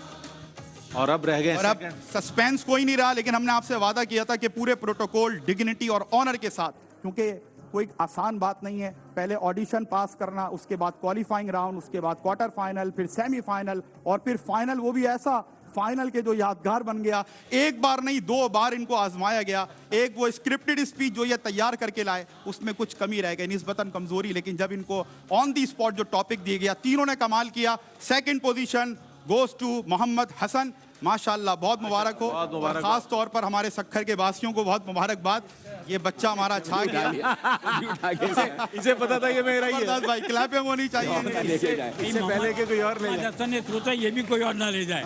और अब रह गए और अब सस्पेंस कोई नहीं रहा, लेकिन हमने आपसे वादा किया था कि पूरे प्रोटोकॉल, डिग्निटी और ऑनर के साथ, क्योंकि कोई आसान बात नहीं है, पहले ऑडिशन पास करना, उसके बाद क्वालिफाइंग राउंड, उसके बाद क्वार्टर फाइनल, फिर सेमीफाइनल और फिर फाइनल, वो भी ऐसा फाइनल के जो यादगार बन गया। एक बार नहीं 2 बार इनको आजमाया गया। एक वो स्क्रिप्टेड स्पीच जो ये तैयार करके लाए, उसमें कुछ कमी रह गई, निस्बतन कमजोरी, लेकिन जब इनको ऑन दी स्पॉट जो टॉपिक दिया गया, तीनों ने कमाल किया। Second position goes to Mohammad Hasan, माशाल्लाह, बहुत मुबारक हो। और खास तौर पर हमारे सक्खर के वासियों को बहुत मुबारकबाद, ये बच्चा हमारा छा गया। इसे पता था कि मेरा ही है। भाई क्लैपिंग होनी चाहिए। इससे पहले के कोई और ले जाए। हसन ने सोचा ये भी कोई और ना ले जाए।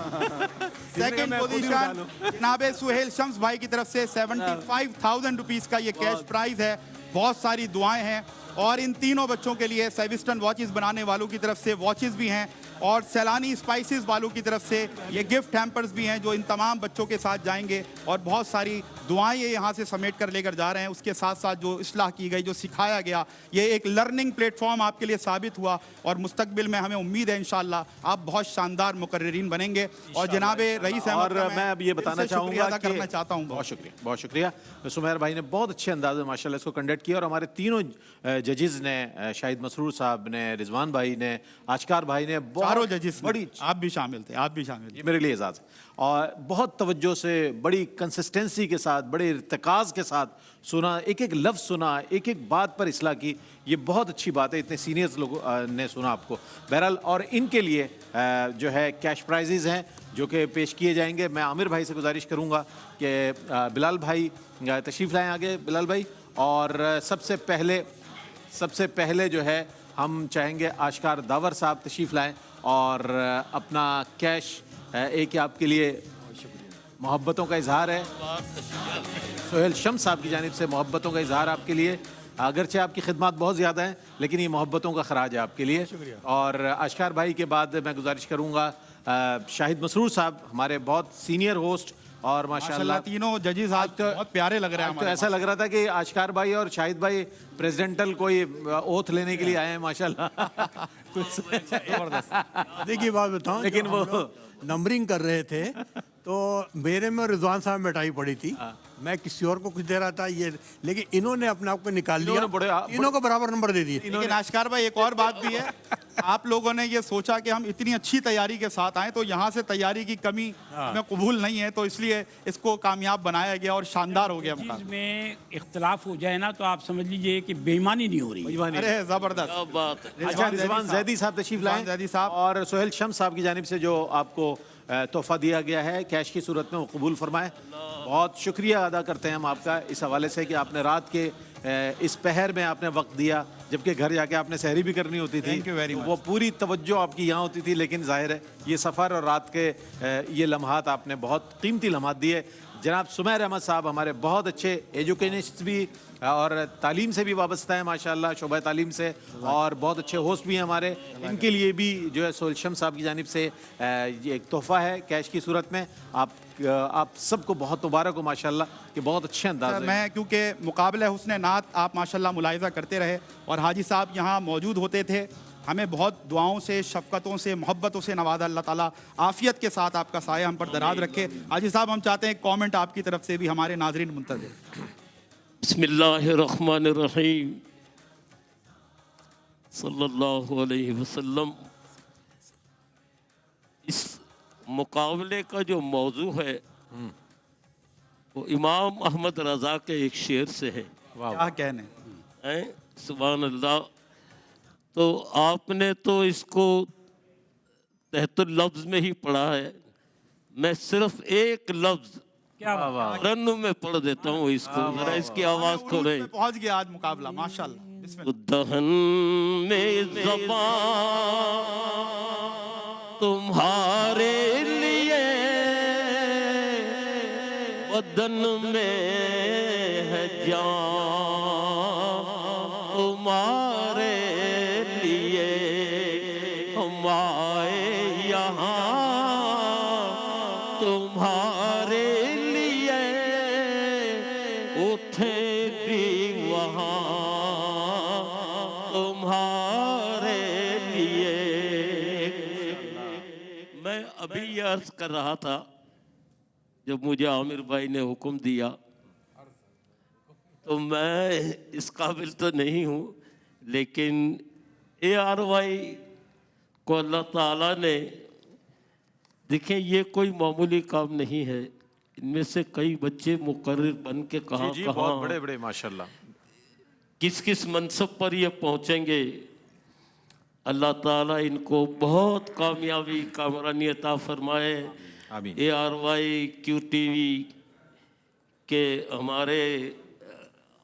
सेकंड पोजीशन जनाब सुहेल शम्स भाई की तरफ से 75,000 रुपीस का ये कैश प्राइज है। बहुत सारी दुआएं हैं और इन तीनों बच्चों के लिए सेविस्टन वॉचेस बनाने वालों की तरफ से वॉचेस भी हैं और सैलानी स्पाइसेस वालों की तरफ से ये गिफ्ट हैम्पर्स भी हैं जो इन तमाम बच्चों के साथ जाएंगे और बहुत सारी दुआएं ये यहाँ से समेट कर लेकर जा रहे हैं। उसके साथ साथ जो इस्लाह की गई, जो सिखाया गया, ये एक लर्निंग प्लेटफॉर्म आपके लिए साबित हुआ और मुस्तकबिल में हमें उम्मीद है इंशाल्लाह आप बहुत शानदार मुकर्रिरीन बनेंगे। और जनाब रईस और मैं अब ये बताना चाहूँगा, अदा करना चाहता हूँ। बहुत शुक्रिया, बहुत शुक्रिया। सुमेर भाई ने बहुत अच्छे अंदाज में माशाल्लाह इसको कंडक्ट किया और हमारे तीनों जजेस ने, शाहिद मसरूर साहब ने, रिजवान भाई ने, आशकार भाई ने, चारों जजेस बड़ी, आप भी शामिल थे, आप भी शामिल थे। ये मेरे लिए एजाज़ है और बहुत तवज्जो से, बड़ी कंसिस्टेंसी के साथ, बड़े इर्तिकाज़ के साथ सुना, एक एक लफ्ज़ सुना, एक एक बात पर इस्लाह की। ये बहुत अच्छी बात है, इतने सीनियर्स लोगों ने सुना आपको। बहरहाल, और इनके लिए जो है कैश प्राइजेज़ हैं जो कि पेश किए जाएंगे। मैं आमिर भाई से गुजारिश करूँगा कि बिलाल भाई तशरीफ़ लाएँ आगे। बिलाल भाई, और सबसे पहले जो है हम चाहेंगे आशकार दावर साहब तशरीफ़ लाएँ और अपना कैश, एक आपके लिए मोहब्बतों का इजहार है, सोहेल शम्स साहब की जानिब से मोहब्बतों का इजहार आपके लिए। अगरचे आपकी खिदमत बहुत ज़्यादा है, लेकिन ये मोहब्बतों का खराज है आपके लिए। और आशकार भाई के बाद मैं गुजारिश करूँगा शाहिद मसरूर साहब, हमारे बहुत सीनियर होस्ट और माशाल्लाह तीनों जजेस आज तो बहुत प्यारे लग रहे हैं। तो ऐसा लग रहा था कि आशकार भाई और शाहिद भाई प्रेसिडेंटल कोई ओथ लेने के लिए आए हैं माशाल्लाह। देखिए बात बताऊं, लेकिन वो नंबरिंग कर रहे थे तो मेरे में रिजवान साहब मिठाई पड़ी थी, मैं किसी और को कुछ दे रहा था, ये लेकिन इन्होंने अपने आप को निकाल लिया, इन्हों को बराबर नंबर दे दिए। लेकिन आशकार भाई एक और बात भी है, आप लोगों ने ये सोचा कि हम इतनी अच्छी तैयारी के साथ आए तो यहाँ से तैयारी की कमी हमें कबूल नहीं है, तो इसलिए इसको कामयाब बनाया गया और शानदार हो गया। चीज में इख्तलाफ हो जाए ना तो आप समझ लीजिए कि बेईमानी नहीं हो रही। अरे जबरदस्त। रिजवान जैदी साहब तशरीफ लाएं और सोहेल शम्स साहब की जानिब से जो आपको तोहफा दिया गया है कैश की सूरत में, वो कबूल फरमाएं। बहुत शुक्रिया अदा करते हैं हम आपका इस हवाले से कि आपने रात के इस पहर में आपने वक्त दिया, जबकि घर जाके आपने सहरी भी करनी होती थी। वो पूरी तवज्जो आपकी यहाँ होती थी, लेकिन जाहिर है ये सफ़र और रात के ये लम्हात आपने बहुत कीमती लम्हात दिए। जनाब सुमैर अहमद साहब हमारे बहुत अच्छे एजुकेशनिस्ट भी और तालीम से भी वाबस्ता है माशाल्लाह, शोबा तालीम से, और बहुत अच्छे होस्ट भी हैं हमारे। इनके लिए भी जो है सोहेल शम्स साहब की जानिब से ये एक तोहफ़ा है कैश की सूरत में। आप सबको बहुत मुबारक हो माशाल्लाह कि बहुत अच्छे अंदाज में। मैं क्योंकि मुकाबले हुस्न नात आप माशाल्लाह मुलाहिज़ा करते रहे और हाजी साहब यहाँ मौजूद होते थे, हमें बहुत दुआओं से, शफ़क़तों से, मोहब्बतों से नवाजा। अल्लाह ताला आफ़ियत के साथ आपका साया हम पर दराज रखे। हाजी साहब हम चाहते हैं कमेंट आपकी तरफ से भी हमारे नाज़रीन मुंतज़िर। बिस्मिल्लाहिर्रहमानिर्रहीम, सल्लल्लाहु अलैहि वसल्लम। इस मुकाबले का जो मौजू है वो इमाम अहमद रज़ा के एक शेर से है। क्या कहने, सुभान अल्लाह। तो आपने तो इसको तहतुल लफ्ज़ में ही पढ़ा है, मैं सिर्फ एक लफ्ज़ रन्नू में पढ़ देता हूँ इसको, जरा इसकी आवाज़ थोड़े। पहुँच गया आज मुकाबला माशाल्लाह। दहन में ज़बान तुम्हारे लिए, बदन में है जान तुम्हारे लिए। हम आए यहाँ तुम्हारे लिए, उठे भी वहाँ तुम्हारे अर्ज कर रहा था, जब मुझे आमिर भाई ने हुक्म दिया, तो मैं इस काबिल तो नहीं हूँ, लेकिन ARY को अल्लाह ताला ने, देखें ये कोई मामूली काम नहीं है, इनमें से कई बच्चे मुकर्रिर बन के कहाँ जी, कहाँ बहुत बड़े बड़े माशाल्लाह किस किस मनसब पर ये पहुँचेंगे। अल्लाह ताला इनको बहुत कामयाबी कामरानी अता फरमाए। आमीन। ARY QTV के हमारे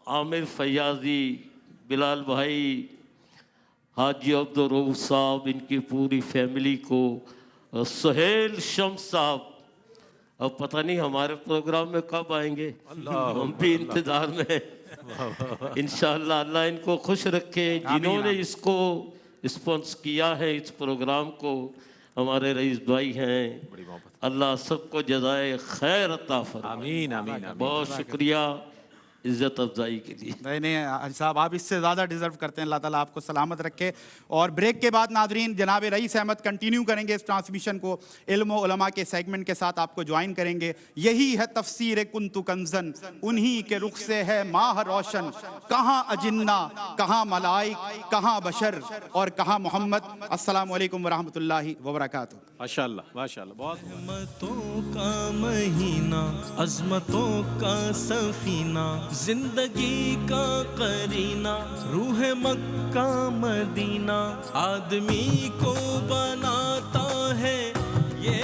आमिर फैयाजी, बिलाल भाई, हाजी अब्दुल रऊफ साहब, इनकी पूरी फैमिली को, सुहेल शम्स साहब, अब पता नहीं हमारे प्रोग्राम में कब आएंगे, हम भी इंतज़ार में हैं। इंशाअल्लाह अल्लाह इनको खुश रखे। जिन्होंने इसको स्पॉन्स किया है, इस प्रोग्राम को, हमारे रईस भाई हैं, अल्लाह सबको जज़ाए खैर अता फरमाए। आमीन आमीन आमीन। बहुत शुक्रिया इज़्ज़त अफजाई के लिए। नहीं हाजी साहब, आप इससे ज़्यादा डिज़र्व करते हैं, अल्लाह ताला आपको सलामत रखे। और ब्रेक के बाद नाजरीन जनाब रईस अहमद कंटिन्यू करेंगे इस ट्रांसमिशन को, इल्म व उलमा के सेगमेंट के साथ आपको ज्वाइन करेंगे। यही है तफसीर कुन्तु कंज़न, उन्हीं के रुख से है माह रोशन, कहाँ अजिन्ना, कहाँ मलाइक, कहाँ बशर और कहाँ मोहम्मद। अस्सलामु अलैकुम वरहमतुल्लाहि वबरकातुहू। माशाल्लाह माशाल्लाह, बहुत रहमतों का महीना, अजमतों का सफीना, जिंदगी का करीना, रूह मक्का मदीना, आदमी को बनाता है ये